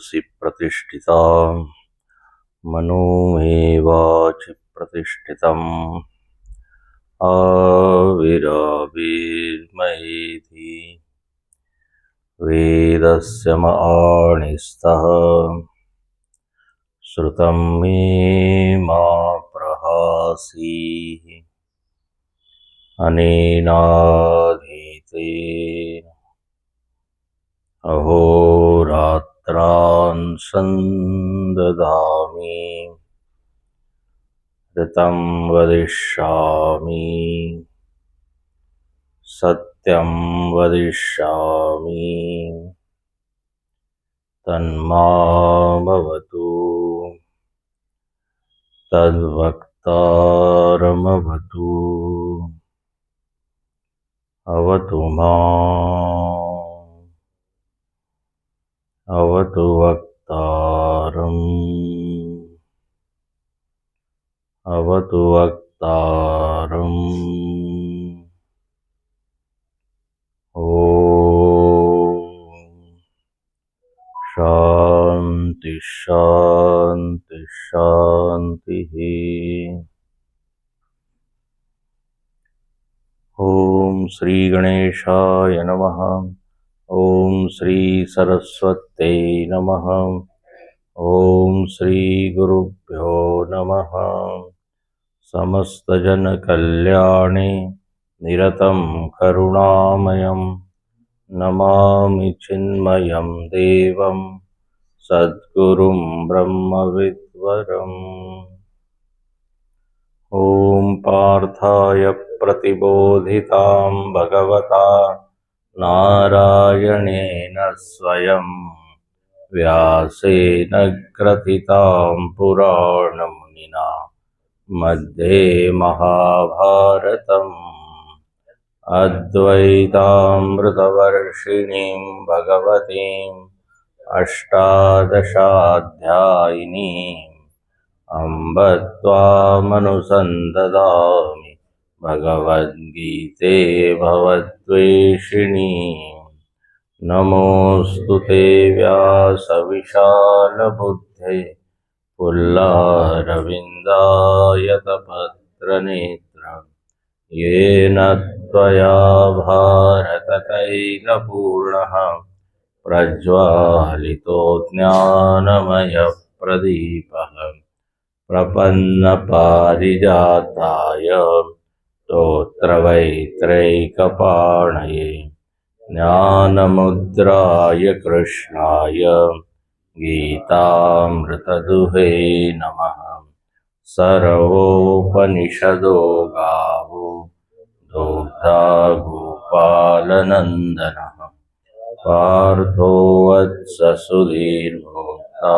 मनसि प्रतिष्ठिता मनो मे वाचि प्रतिष्ठितम् आविराविर्मयेति वेदस्य मणिस्तः श्रुतं मे मा प्रहासीः अनेनाधीतेन अहोरात्रान् संददामि ऋतं वदिष्यामि सत्यं वदिष्यामि तन्मामवतु तद्वक्तारमवतु अवतु माम् अवतु वक्तारम् अवतु वक्तारम् ॐ शान्ति शान्ति शान्तिः। ॐ श्री गणेशाय नमः। ॐ श्री सरस्वत्यै नमः। ॐ श्री गुरुभ्यो नमः। समस्तजनकल्याणे निरतं करुणामयं नमामि चिन्मयं देवं सद्गुरुं ब्रह्मविद्वरम्। ॐ पार्थाय प्रतिबोधितां भगवता नारायणेन स्वयं व्यासेन ग्रथितां पुराणमुनिना मध्ये महाभारतम् अद्वैतामृतवर्षिणीं भगवतीम् अष्टादशाध्यायिनीम् अम्ब त्वामनुसन्ददामि भगवद्गीते भवद्वेषिणी। नमोऽस्तु ते व्यासविशालबुद्धे पुल्लारविन्दायतपत्रनेत्र येन त्वया भारततैलपूर्णः प्रज्वालितो ज्ञानमयप्रदीपः प्रपन्नपारिजाताय स्तोत्रवैत्रैकपाणये ज्ञानमुद्राय कृष्णाय गीतामृतदुहे नमः। सर्वोपनिषदो गावो दोग्धा गोपालनन्दनः पार्थो वत्स सुधीर्भोक्ता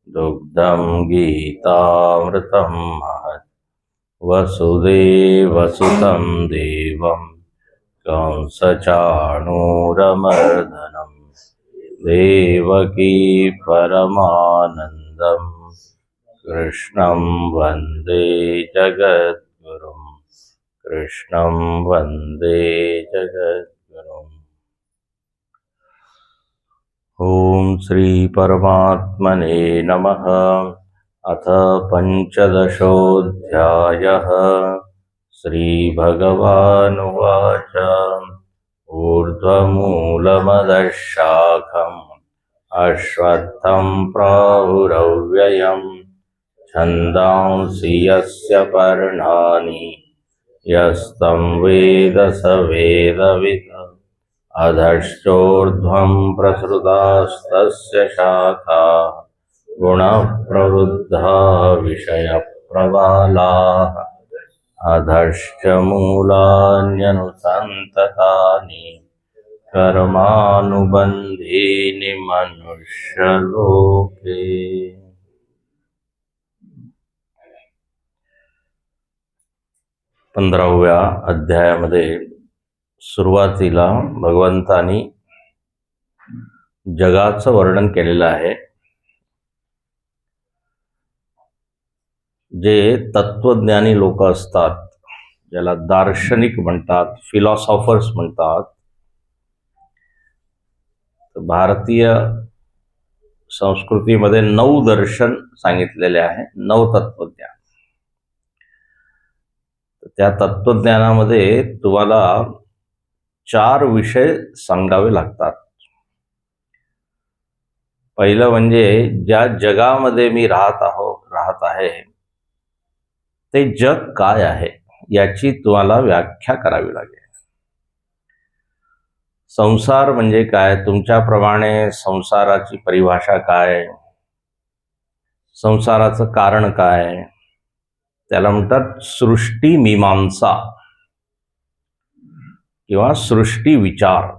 दुग्धं गीतामृतं महत्। वसुदेवसुतं देवं कंसचाणूरमर्दनं देवकी परमानन्दं कृष्णं वन्दे जगद्गुरुं कृष्णं वन्दे जगद्गुरुम्। ॐ श्री परमात्मने नमः। अथ पंचदशोऽध्यायः। श्रीभगवानुवाच ऊर्ध्वमूलमदः शाखम् अश्वत्थं प्राहुरव्ययम् छन्दांसि यस्य पर्णानि यस्तं वेद स वेदवित्। अधश्चोर्ध्वं प्रसृतास्तस्य शाखाः गुणप्रवृद्धा विषयप्रवालाः। अधश्च मूलान्यनुसन्ततानि कर्मानुबन्धीनि मनुष्यलोके। 15व्या अध्यायामध्ये सुरुवातीला भगवंतानी जगाचं वर्णन केलेलं आहे। जे तत्वज्ञानी लोक असतात, ज्याला दार्शनिक म्हणतात, फिलॉसॉफर्स म्हणतात, भारतीय संस्कृतीमध्ये 9 दर्शन सांगितलेले आहे, 9 तत्वज्ञान. त्या तत्वज्ञानामध्ये तुम्हाला 4 विषय सांगावे लागतात. पहिलं म्हणजे ज्या जगामध्ये मी राहत आहे ते जग काय आहे याची तुम्हाला व्याख्या करावी लागेल. संसार म्हणजे काय, तुमच्याप्रमाणे संसाराची परिभाषा काय, संसाराचं कारण काय, त्याला म्हणतात सृष्टी मीमांसा किंवा सृष्टी विचार.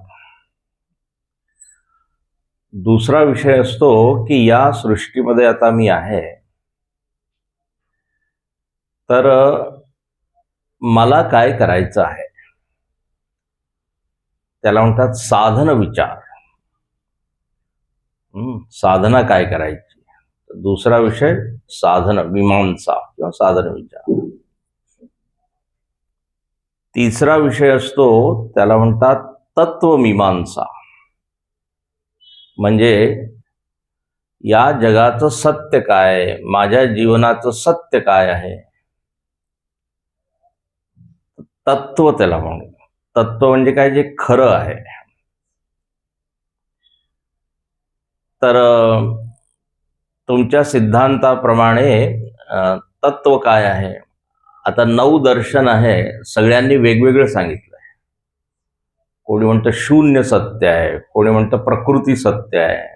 दुसरा विषय असतो की या सृष्टीमध्ये आता मी आहे तर मला काय करायचं आहे, त्याला म्हणतात साधन विचार. साधना काय करायची. दुसरा विषय साधन मीमांसा किंवा साधन विचार. तिसरा विषय असतो त्याला म्हणतात तत्वमीमांसा, म्हणजे या जगाचं सत्य काय, माझ्या जीवनाचं सत्य काय आहे, तत्व त्याला म्हणू. तत्व म्हणजे काय, जे खरं आहे. तर तुमच्या सिद्धांताप्रमाणे तत्व काय आहे. आता 9 दर्शन आहे, सगळ्यांनी वेगवेगळं सांगितलं आहे. कोणी म्हणतं शून्य सत्य आहे, कोणी म्हणतं प्रकृती सत्य आहे,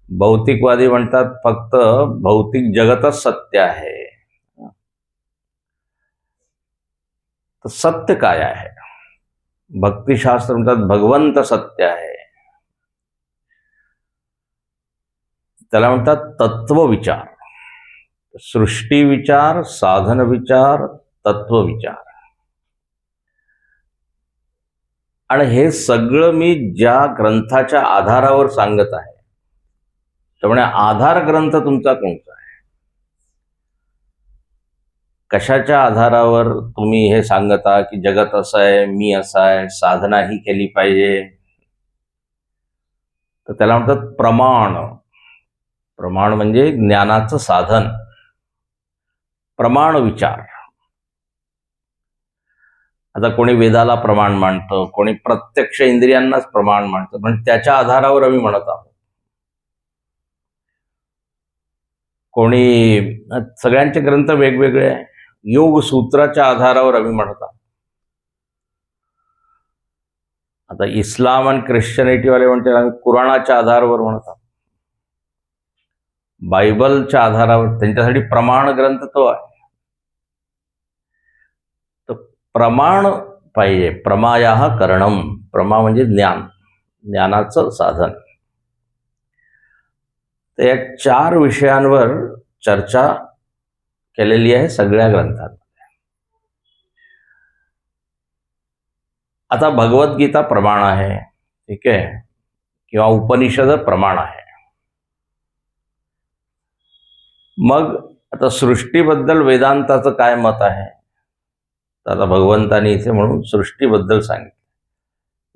भौतिकवादी म्हणतात फक्त भौतिक जगतच सत्य आहे. तर सत्य काय आहे. भक्तिशास्त्र म्हणतात भगवंत सत्य आहे, त्याला म्हणतात तत्वविचार. सृष्टी विचार, साधन विचार, तत्वविचार. आणि हे सगळं मी ज्या ग्रंथाच्या आधारावर सांगत आहे, त्यामुळे आधार ग्रंथ तुमचा कोणता आहे, कशाच्या आधारावर तुम्ही हे सांगता की जगत असं आहे, मी असा आहे, साधना ही केली पाहिजे, तर त्याला म्हणतात प्रमाण. प्रमाण म्हणजे ज्ञानाचं साधन, प्रमाण विचार. आता कोणी वेदाला प्रमाण मानतं, कोणी प्रत्यक्ष इंद्रियांनाच प्रमाण मानतं, पण त्याच्या आधारावर आम्ही म्हणत आहोत. कोणी, सगळ्यांचे ग्रंथ वेगवेगळे आहे. योग सूत्राच्या आधारावर आम्ही म्हणत आहोत. आता इस्लाम आणि ख्रिश्चनिटीवाले म्हणतात आम्ही कुराणाच्या आधारावर म्हणत आहोत, बायबलच्या आधारावर. त्यांच्यासाठी प्रमाण ग्रंथ तो आहे. तर प्रमाण पाहिजे. प्रमायाह करणम. प्रमा म्हणजे ज्ञान, ज्ञानाचं साधन. तर या 4 विषयांवर चर्चा केलेली आहे सगळ्या ग्रंथांमध्ये. आता भगवद्गीता प्रमाण आहे, ठीक आहे, किंवा उपनिषद प्रमाण आहे. मग आता सृष्टीबद्दल वेदांताचं काय मत आहे, तर आता भगवंतानी इथे म्हणून सृष्टीबद्दल सांगितलं.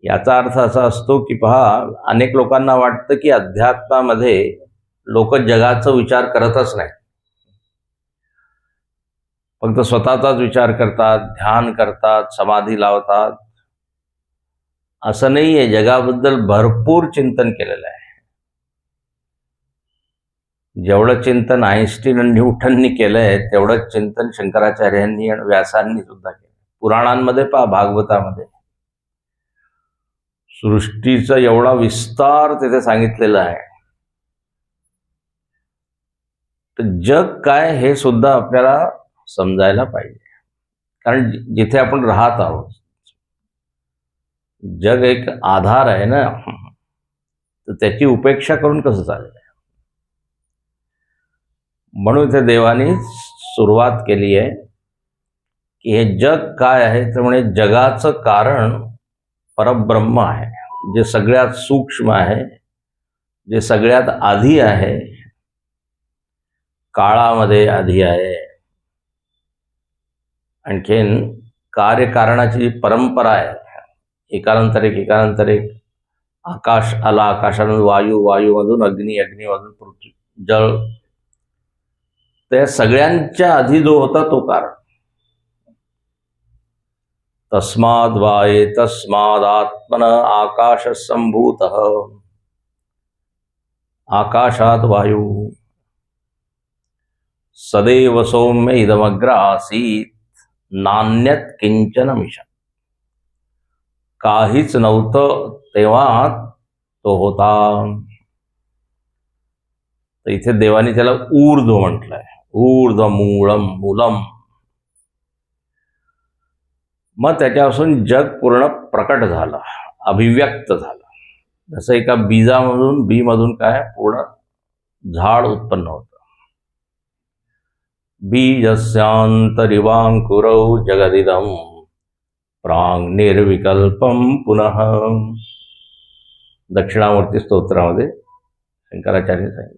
याचा अर्थ असा असतो की पहा, अनेक लोकांना वाटतं की अध्यात्मामध्ये लोक जगाचा विचार करतच नाही, फक्त स्वतःचाच विचार करतात, ध्यान करतात, समाधी लावतात. असं नाहीये. जगाबद्दल भरपूर चिंतन केलेलं आहे. जेवढं चिंतन आईन्स्टीन आणि न्यूटननी केलंय तेवढंच चिंतन शंकराचार्यांनी आणि व्यासांनी सुद्धा केलं. पुराणांमध्ये पहा, भागवतामध्ये सृष्टीचा एवढा विस्तार तिथे सांगितलेला आहे. तर जग काय हे सुद्धा आपल्याला समजायला पाहिजे. कारण जिथे आपण राहत आहोत, जग एक आधार आहे ना, तर त्याची उपेक्षा करून कसं चालेल. म्हणून इथे देवानी सुरुवात केली आहे की हे जग काय आहे, तर म्हणे जगाचं कारण परब्रह्म आहे, जे सगळ्यात सूक्ष्म आहे, जे सगळ्यात आधी आहे, काळामध्ये आधी आहे. आणखीन कार्यकारणाची जी परंपरा आहे, एकानंतर एक आकाश आला, आकाशामधून वायू, वायूमधून अग्नी, अग्नीमधून पृथ्वी, जळ. त्या सगळ्यांच्या आधी जो होता तो कारण. तस्माद् वाये तस्मादात्मन आकाश संभूत. आकाशात वायू. सदैव सौम्य इदमग्र आसीत नान्यत किंचन मिशन. काहीच नव्हतं तेव्हा तो होता. तर इथे देवाने त्याला ऊर्ध्व म्हटलंय. ऊर्ध्व मूळम मूलम. मग त्याच्यापासून जग पूर्ण प्रकट झालं, अभिव्यक्त झालं. जसं एका बीजामधून, बीमधून काय पूर्ण झाड उत्पन्न होतं. बीजस्यांतरिवांकुरौ जगदिदं प्रांग निर्विकल्पम पुनः. दक्षिणामूर्ती स्तोत्रामध्ये शंकराचार्य सांगितलं.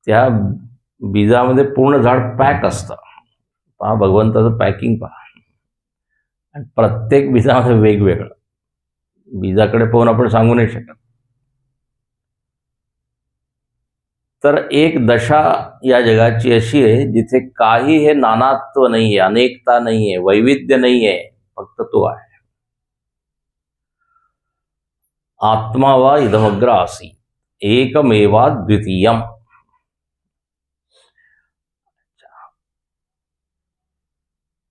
त्या बीजामध्ये पूर्ण झाड पॅक असतं. पहा भगवंताचं पॅकिंग पहा. आणि प्रत्येक बीजामध्ये वेगवेगळं. बीजाकडे पाहून आपण सांगू नाही शकत. तर एक दशा या जगाची अशी आहे जिथे काही हे नानात्व नाहीये, अनेकता नाहीये, वैविध्य नाहीये, फक्त तो आहे. आत्मा वा इदमग्र आसी एकमेवा द्वितीयम.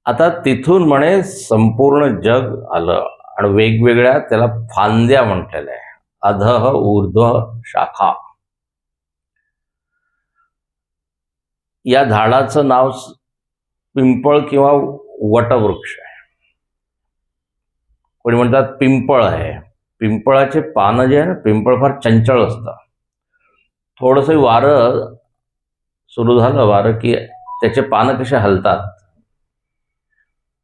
आता तिथून म्हणे संपूर्ण जग आलं आणि वेगवेगळ्या त्याला फांद्या म्हटलेल्या आहे. अधः ऊर्ध्व शाखा. या झाडाचं नाव पिंपळ किंवा वटवृक्ष आहे. कोणी म्हणतात पिंपळ आहे. पिंपळाचे पानं जे आहे ना, पिंपळ फार चंचल असतं. थोडंसं वारं सुरू झालं, वारं की त्याचे पानं कसे हलतात.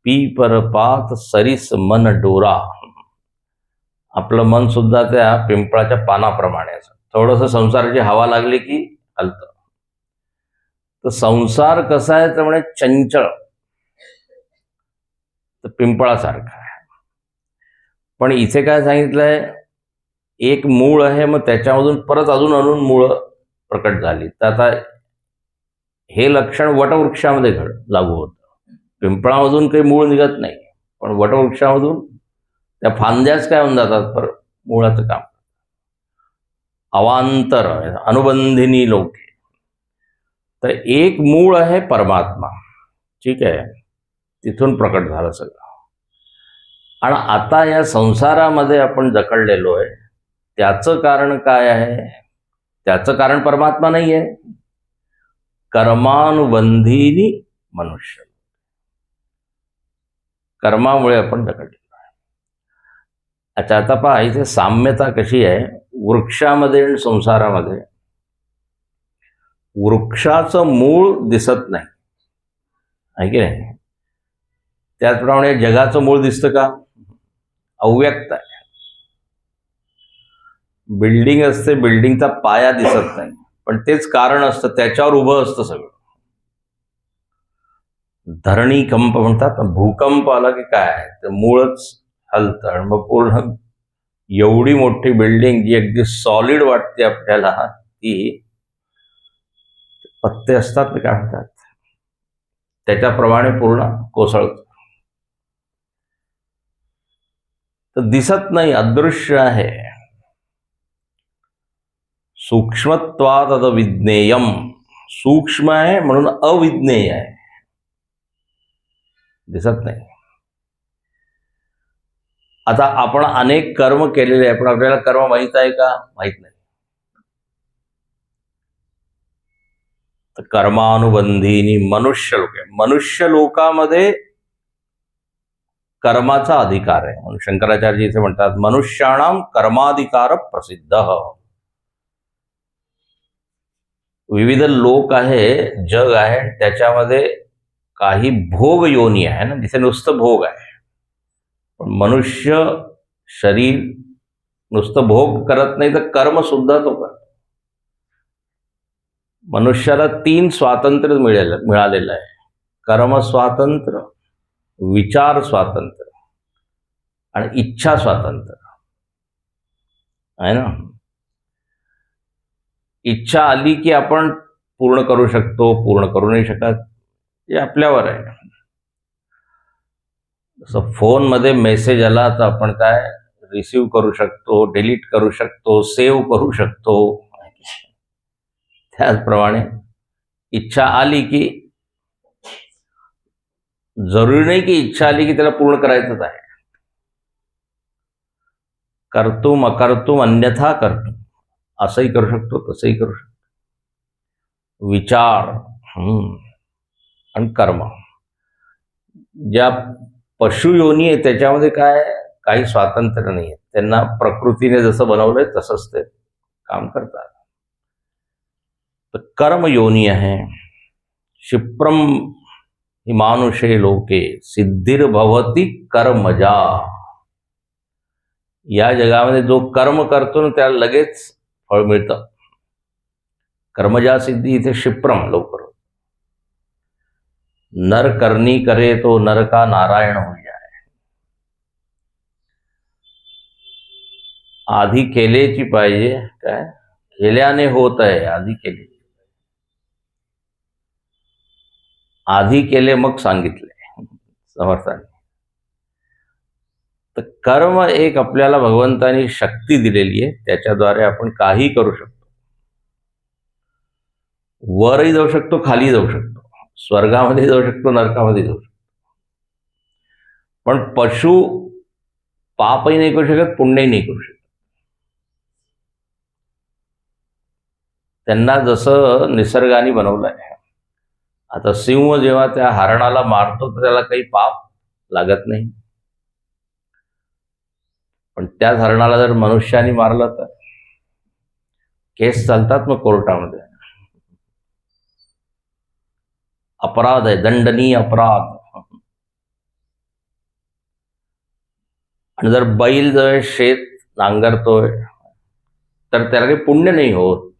पीपर पात सरीस मन डोरा. आपलं मन सुद्धा त्या पिंपळाच्या पानाप्रमाणे असं. थोडंसं संसाराची हवा लागली की हलतं. तर संसार कसा आहे तर म्हणे चंचल, तर पिंपळासारखा आहे. पण इथे काय सांगितलंय, एक मूळ आहे, मग त्याच्यामधून परत अजून मूळ प्रकट झाली. तर आता हे लक्षण वटवृक्षामध्ये लागू होतं. पिंपळामधून काही मूळ निघत नाही, पण वटवृक्षामधून त्या फांद्याच काय होऊन जातात, पर मुळाचं काम. अवांतर अनुबंधिनी लोके. तर एक मूळ आहे परमात्मा. ठीक आहे, तिथून प्रकट झालं सगळं. आणि आता या संसारामध्ये आपण जखडलेलो आहे, त्याचं कारण काय आहे. त्याचं कारण परमात्मा नाही आहे. कर्मानुबंधिनी मनुष्य. कर्मामुळे आपण जखडलेलो आहे. अच्छा, आता पहा इथे साम्यता कशी आहे वृक्षामध्ये आणि संसारामध्ये. वृक्षाचं मूळ दिसत नाही, आहे की नाही. त्याचप्रमाणे जगाचं मूळ दिसतं का, अव्यक्त आहे. बिल्डिंग असते, बिल्डिंगचा पाया दिसत नाही, पण तेच कारण असतं, त्याच्यावर उभं असतं सगळं. धरणी कंप म्हणतात, भूकंप आला की काय आहे, तर मूळच हलतं. आणि मग पूर्ण एवढी मोठी बिल्डिंग जी अगदी सॉलिड वाटते आपल्याला, ती पत्ते असतात ते काय म्हणतात, त्याच्याप्रमाणे पूर्ण कोसळतं. तर दिसत नाही, अदृश्य आहे. सूक्ष्मत्वाद अविज्ञेयम. सूक्ष्म आहे म्हणून अविज्ञेय आहे, दिसत नाही. आता आपण अनेक कर्म केलेले आहे, पण आपल्याला कर्म माहित आहे का, माहित नाही. तर कर्मानुबंधीनी मनुष्य लोक आहे. मनुष्य लोकामध्ये कर्माचा अधिकार आहे. म्हणून शंकराचार्य इथे म्हणतात मनुष्याणाम कर्माधिकार प्रसिद्ध. विविध लोक आहे, जग आहे, त्याच्यामध्ये काही भोग योनी आहे ना, जिथे नुसतं भोग आहे. पण मनुष्य शरीर नुसतं भोग करत नाही, तर कर्म सुद्धा तो करतो. मनुष्याला 3 स्वातंत्र्य मिळालेलं आहे. कर्म स्वातंत्र्य, विचार स्वातंत्र्य आणि इच्छा स्वातंत्र्य. आहे ना. इच्छा आली की आपण पूर्ण करू शकतो, पूर्ण करू नाही शकत, हे आपल्यावर आहे. जसं फोनमध्ये मेसेज आला तर आपण काय रिसीव्ह करू शकतो, डिलीट करू शकतो, सेव्ह करू शकतो. त्याचप्रमाणे इच्छा आली की जरुरी नाही की इच्छा आली की त्याला पूर्ण करायचंच आहे. कर्तुम अकर्तुम अन्यथा कर्तुम, असंही करू शकतो, तसंही करू शकतो. विचार आणि कर्म, ज्या पशुयोनी आहे त्याच्यामध्ये काय काही स्वातंत्र्य नाही आहे. त्यांना प्रकृतीने जसं बनवलंय तसंच ते काम करतात. तर कर्मयोनी आहे. क्षिप्रम हिमानुषे लोके सिद्धिर्भवती कर्मजा. या जगामध्ये जो कर्म करतो ना त्याला लगेच फळ मिळतं. कर्मजा सिद्धी इथे क्षिप्रम लवकर. नर करनी करे तो नर का नारायण हो जाए. आधी केलेची पाहिजे, काय केल्याने होत आहे. आधी केले, आधी केले मग सांगितले समर्थाने. तर कर्म एक आपल्याला भगवंतानी शक्ती दिलेली आहे, त्याच्याद्वारे आपण काही करू शकतो. वरही जाऊ शकतो, खाली जाऊ शकतो, स्वर्गामध्ये जाऊ शकतो, नरकामध्ये जाऊ शकतो. पण पशु पापही नाही करू शकत, पुण्यही नाही करू शकत. त्यांना जसं निसर्गाने बनवलं आहे. आता सिंह जेव्हा त्या हरणाला मारतो तर त्याला काही पाप लागत नाही, पण त्याच हरणाला जर मनुष्याने मारलं तर केस चालतात मग कोर्टामध्ये. अपराध आहे, दंडनीय अपराध. आणि जर बैल जर शेत नांगरतोय तर त्याला काही पुण्य नाही होत,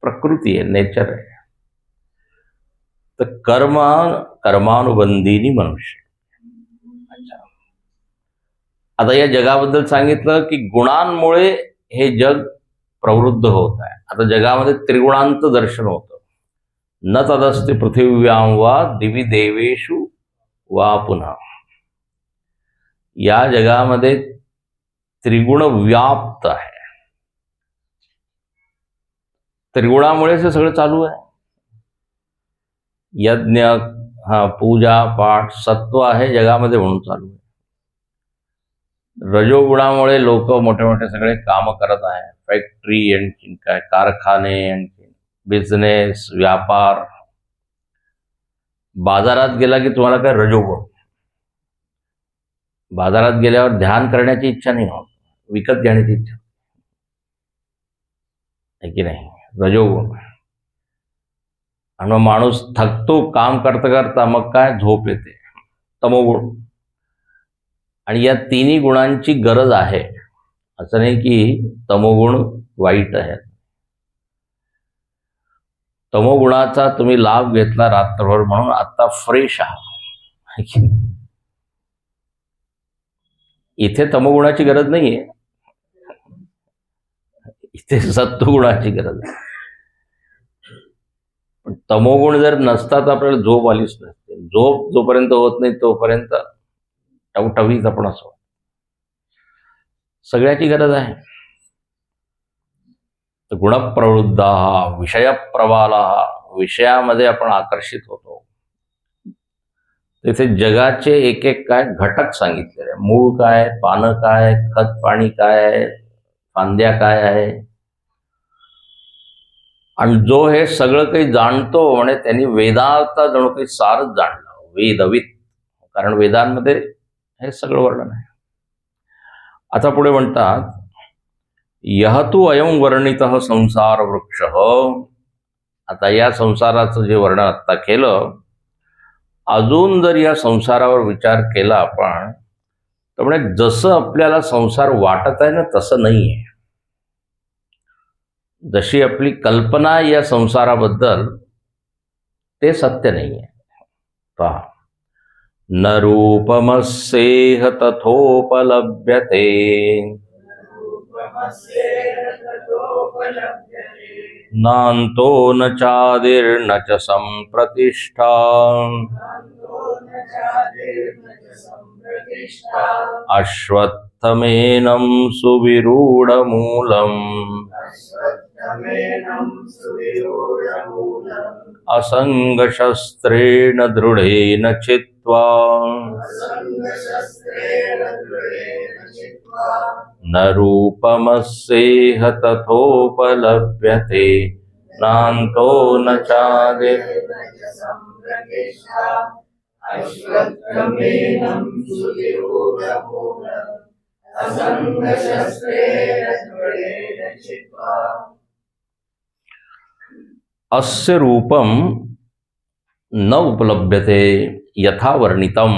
प्रकृती आहे, नेचर आहे. तर कर्मानुबंधीनी मनुष्य. अच्छा, आता या जगाबद्दल सांगितलं की गुणांमुळे हे जग प्रवृद्ध होत आहे. आता जगामध्ये त्रिगुणांचं दर्शन होतं. न तदस्ति पृथिव्यां वा दिवी देवेषु वा पुन्हा. या जगामध्ये त्रिगुण व्याप्त आहे. त्रिगुणामुळेच हे सगळं चालू आहे. यज्ञ, पूजा पाठ, सत्व आहे जगामध्ये म्हणून चालू आहे. रजोगुणामुळे लोक मोठे मोठे सगळे काम करत आहे. फॅक्टरी आणखी काय, कारखाने आणखी बिझनेस, व्यापार. बाजारात गेला की तुम्हाला काय रजोगुण. बाजारात गेल्यावर ध्यान करण्याची इच्छा नाही होत, विकत घेण्याची इच्छा आहे की नाही, रजोगुण. आणि मग माणूस थकतो काम करता करता, मग काय झोप येते, तमोगुण. आणि या तिन्ही गुणांची गरज आहे, असं नाही की तमोगुण वाईट आहे. तमोगुणाचा तुम्ही लाभ घेतला रात्रभर म्हणून आता फ्रेश आहात. इथे तमोगुणाची गरज नाहीये, इथे सत्वगुणाची गरज आहे. पण तमोगुण जर नसता तर आपल्याला झोप आलीच नसते. झोप जोपर्यंत होत नाही तोपर्यंत टवटवीत आपण असो. सगळ्याची गरज आहे. तर गुणप्रवृद्ध हा विषयप्रवाला, विषयामध्ये आपण आकर्षित होतो. तिथे जगाचे एक एक काय घटक सांगितलेले आहे. मूळ काय, पानं काय, खत पाणी काय आहे, फांद्या काय आहे. आणि जो हे सगळं काही जाणतो म्हणजे त्यांनी वेदाचा जणू काही सारच जाणला, वेदवित. कारण वेदांमध्ये हे सगळं वर्णन आहे. आता पुढे म्हणतात, यह तू अयम वर्णित संसार वृक्ष. आता या संसाराचं जे वर्णन आता केलं, अजून जर या संसारावर विचार केला आपण तर म्हणजे जसं आपल्याला संसार वाटत आहे ना तसं नाही आहे. जशी आपली कल्पना या संसाराबद्दल ते सत्य नाही आहे. पहा, न रूपमस्येह तथोपलभ्यते नान्तो न चादिर्न च सम्प्रतिष्ठा अश्वत्थमेनं सुविरूढमूलम् असङ्गशस्त्रेण दृढेन चित्वा न रूपमस्येह तथोपलभ्यते नान्तो न चादिर्न च सम्प्रतिष्ठा अश्वत्थमेनं सुविरूढमूलम् असङ्गशस्त्रेण दृढेन चित्वा. अस्य रूपम न उपलभ्यते यथा वर्णितम.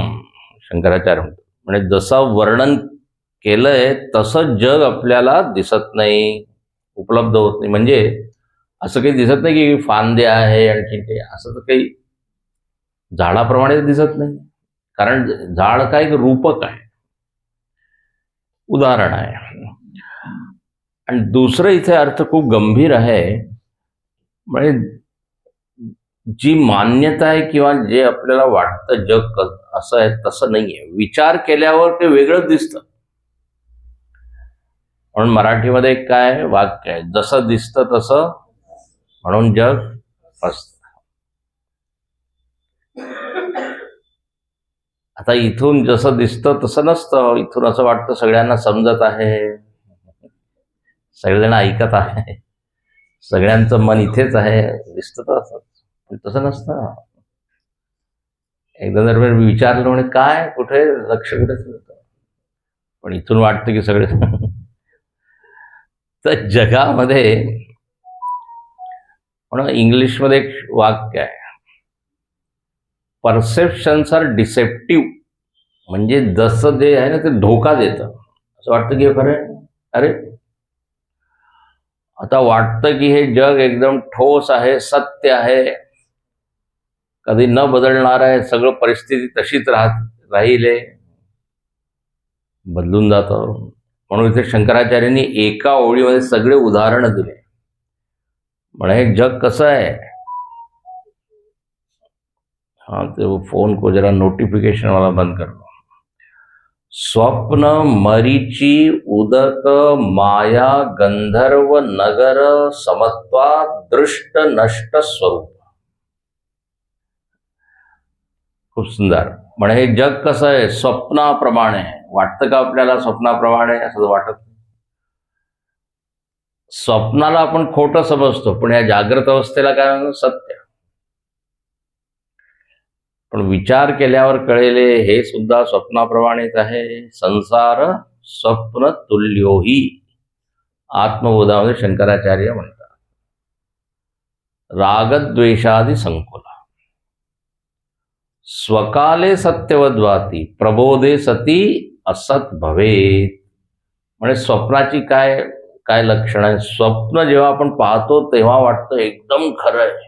शंकराचार्य म्हणतात म्हणजे जसं वर्णन केलंय तसं जग आपल्याला दिसत नाही, उपलब्ध होत नाही. म्हणजे असं काही दिसत नाही की फांद्या आहे आणखी काही, असं तर काही झाडाप्रमाणे दिसत नाही. कारण झाड काय एक रूपक आहे, उदाहरण आहे. आणि दुसरं इथे अर्थ खूप गंभीर आहे. म्हणजे जी मान्यता आहे किंवा जे आपल्याला वाटतं जग असं आहे तसं नाहीये. विचार केल्यावर ते वेगळंच दिसतं. म्हणून मराठीमध्ये काय वाक्य आहे, जसं दिसतं तसं म्हणून जग असतं. आता इथून जसं दिसतं तसं नसतं. इथून असं वाटतं सगळ्यांना समजत आहे, सगळेजण ऐकत आहे, सगळ्यांचं मन इथेच आहे, दिसतं तर असं, पण तसं नसतं. एकदा जर मी विचारलं म्हणे काय कुठे लक्ष कुठेच नव्हतं, पण इथून वाटतं की सगळे. तर जगामध्ये म्हणून इंग्लिशमध्ये एक वाक्य आहे, परसेप्शन्स आर डिसेप्टिव्ह. म्हणजे जसं जे आहे ना ते धोका देतं. असं वाटतं की खरं आहे, अरे आता वाटतं की हे जग एकदम ठोस आहे, सत्य आहे, कधी न बदलणार आहे, सगळं परिस्थिती तशीच राहिले, बदलून जातं. म्हणून इथे शंकराचार्यांनी एका ओळीमध्ये सगळे उदाहरणं दिले. म्हणजे हे जग कसं आहे. हाँ ते वो फोन को जरा नोटिफिकेशन वाला बंद कर लो. स्वप्न मरीची उदक माया गंधर्व नगर समत्वा दृष्ट नष्ट स्वरूप. खूप सुंदर. म्हणजे हे जग कसं आहे, स्वप्नाप्रमाणे. वाटतं का आपल्याला स्वप्नाप्रमाणे? असं वाटत नाही. स्वप्नाला आपण खोटं समजतो, पण या जागृत अवस्थेला काय म्हणतो, सत्य. पण विचार केल्यावर कळेले हे सुद्धा स्वप्नाप्रमाणेच आहे. संसार स्वप्न तुल्योही, आत्मबोधामध्ये शंकराचार्य म्हणतात. रागद्वेषादी संकुला स्वकाले सत्यवद्वाती प्रबोधे सती असत भवेत. म्हणजे स्वप्नाची काय काय लक्षण आहे. स्वप्न जेव्हा आपण पाहतो तेव्हा वाटतं एकदम खरं आहे,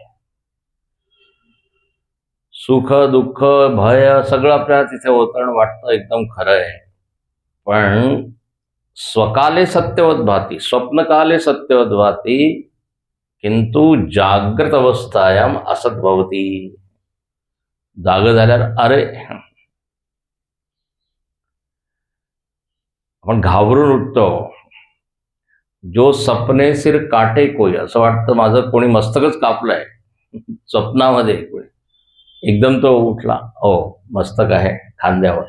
सुख दुःख भय सगळं आपल्याला तिथे होतं आणि वाटतं एकदम खरं आहे. पण स्वकाले सत्यवत भाती, स्वप्नकाले सत्यवत भाती, किंतु जागृत अवस्थायाम असत भवती. जाग झाल्यावर अरे, आपण घाबरून उठतो. जो सपने सिर काटे कोई, असं वाटतं माझं कोणी मस्तकच कापलंय स्वप्नामध्ये. कोणी एकदम तो उठला, हो मस्तक आहे खांद्यावर.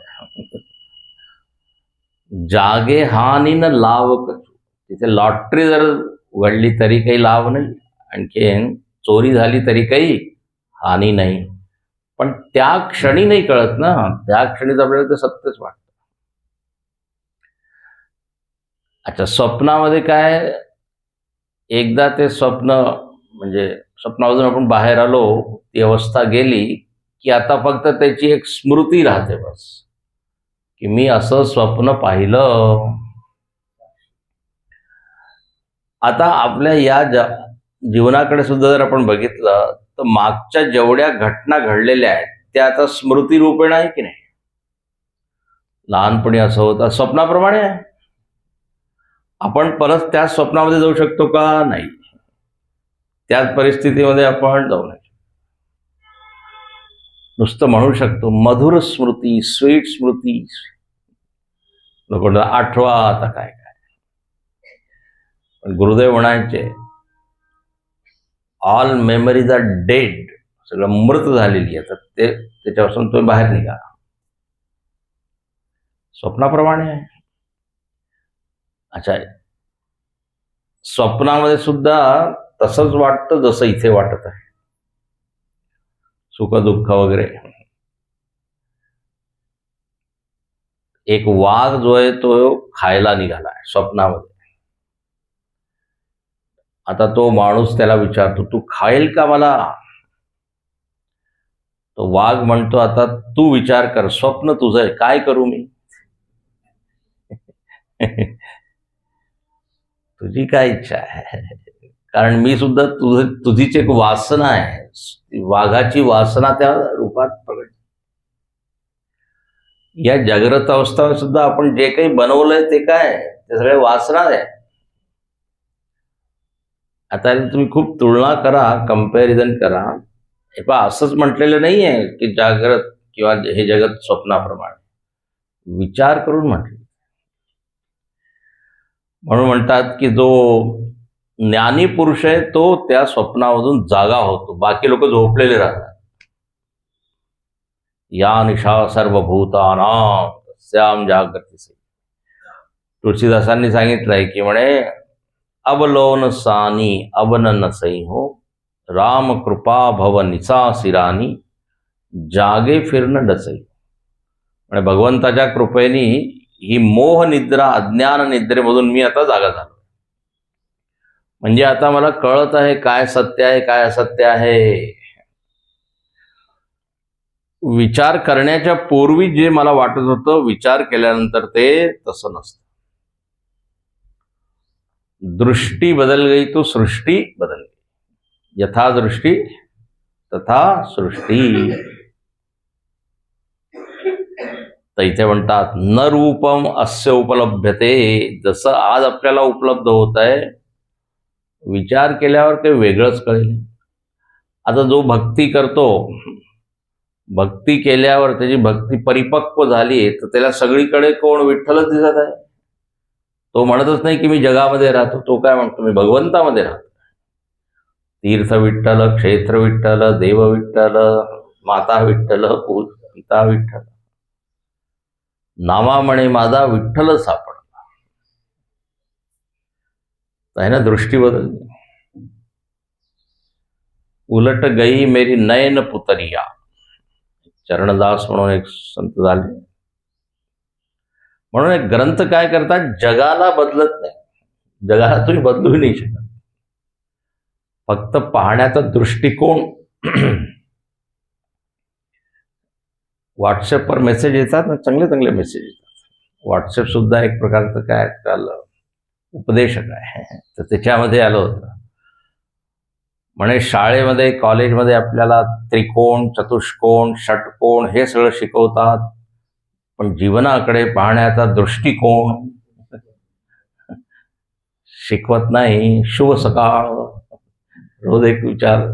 जागे हानी न लाव कचू. तिथे लॉटरी जर उघडली तरी काही लाभ नाही, आणखीन चोरी झाली तरी काही हानी नाही. पण त्या क्षणी नाही कळत ना, त्या क्षणीच आपल्याला ते सत्यच वाटतं. अच्छा, स्वप्नामध्ये काय, एकदा ते स्वप्न म्हणजे स्वप्नामधून आपण बाहेर आलो, ती अवस्था गेली की आता फक्त त्याची एक स्मृती राहते बस, की मी असं स्वप्न पाहिलं. आता आपल्या या जीवनाकडे सुद्धा जर आपण बघितलं तर मागच्या जेवढ्या घटना घडलेल्या आहेत त्या आता स्मृती रूपेण आहे की नाही. लहानपणी असं होतं, स्वप्नाप्रमाणे आहे. आपण परत त्याच स्वप्नामध्ये जाऊ शकतो का? नाही. त्याच परिस्थितीमध्ये आपण जाऊ नये. नुसतं म्हणू शकतो मधुर स्मृती, स्वीट स्मृती. लोक आठवा आता काय काय. पण गुरुदेव म्हणायचे ऑल मेमरीज आर डेड, सगळं मृत झालेली आहे. तर त्याच्यापासून तुम्ही बाहेर निघा. स्वप्नाप्रमाणे आहे. अच्छा, स्वप्नामध्ये सुद्धा तसंच वाटतं जसं इथे वाटत आहे, सुख दुःख वगैरे. एक वाघ जो आहे तो खायला निघाला आहे स्वप्नामध्ये. आता तो माणूस त्याला विचारतो तू खाईल का मला? तो वाघ म्हणतो आता तू विचार कर, स्वप्न तुझं आहे, काय करू मी? तुझी काय इच्छा आहे? कारण मी सुद्धा तुझीच एक वासना आहे. वाघाची वासना त्या रूपात प्रगट. या जागृत अवस्था सुद्धा आपण जे काही बनवलंय ते काय, ते सगळे वासना आहे. आता तुम्ही खूप तुलना करा, कंपॅरिझन करा. हे पहा, असंच म्हटलेलं नाही आहे की जागृत किंवा हे जगत स्वप्नाप्रमाणे. विचार करून म्हटले. म्हणून म्हणतात की जो ज्ञानी पुरुष आहे तो त्या स्वप्नामधून जागा होतो, बाकी लोक झोपलेले राहतात. या निशा सर्वभूतानां तस्यां जागृती. तुळशीदासांनी सांगितलंय की म्हणे अवलोन सानी अवन नसई हो, राम कृपा भव निसा सिरानी, जागे फिरण डसई. म्हणजे भगवंताच्या कृपेनी ही मोह निद्रा, अज्ञान निद्रेमधून मी आता जागा झालो. म्हणजे आता मला कळत आहे काय सत्य आहे, काय असत्य आहे. विचार करण्याच्या पूर्वी जे मला वाटत होतं, विचार केल्यानंतर ते तसं नसतं. दृष्टी बदल गई तो सृष्टी बदल गई. यथा दृष्टी तथा सृष्टी. तर इथे म्हणतात न रूपम अस्य उपलभ्यते. जसं आज आपल्याला उपलब्ध होत आहे, विचार केल्यावर ते वेगळंच कळेल. आता जो भक्ती करतो, भक्ती केल्यावर त्याची भक्ती परिपक्व झाली तर त्याला सगळीकडे कोण? विठ्ठलच दिसत आहे. तो म्हणतच नाही की मी जगामध्ये राहतो. तो काय म्हणतो? मी भगवंतामध्ये राहतो. तीर्थ विठ्ठल, क्षेत्र विठ्ठल, देव विठ्ठल, माता विठ्ठल, पिता विठ्ठल, नामा म्हणे माझा विठ्ठल सापडला. आहे ना, दृष्टी बदलली. उलट गई मेरी नयन पुतरिया. चरणदास म्हणून एक संत झाले. म्हणून एक ग्रंथ काय करतात, जगाला बदलत नाही. जगाला तुम्ही बदलूही नाही शकत. फक्त पाहण्याचा दृष्टिकोन. व्हॉट्सअपवर मेसेज येतात ना, चांगले चांगले मेसेज येतात. व्हॉट्सअप सुद्धा एक प्रकारचं काय आजकाल उपदेशक आहे. तर त्याच्यामध्ये आलं होतं म्हणे शाळेमध्ये, कॉलेजमध्ये आपल्याला त्रिकोण, चतुष्कोण, षटकोण हे सगळं शिकवतात, पण जीवनाकडे पाहण्याचा दृष्टिकोन शिकवत नाही. शुभ सकाळ, रोज एक विचार.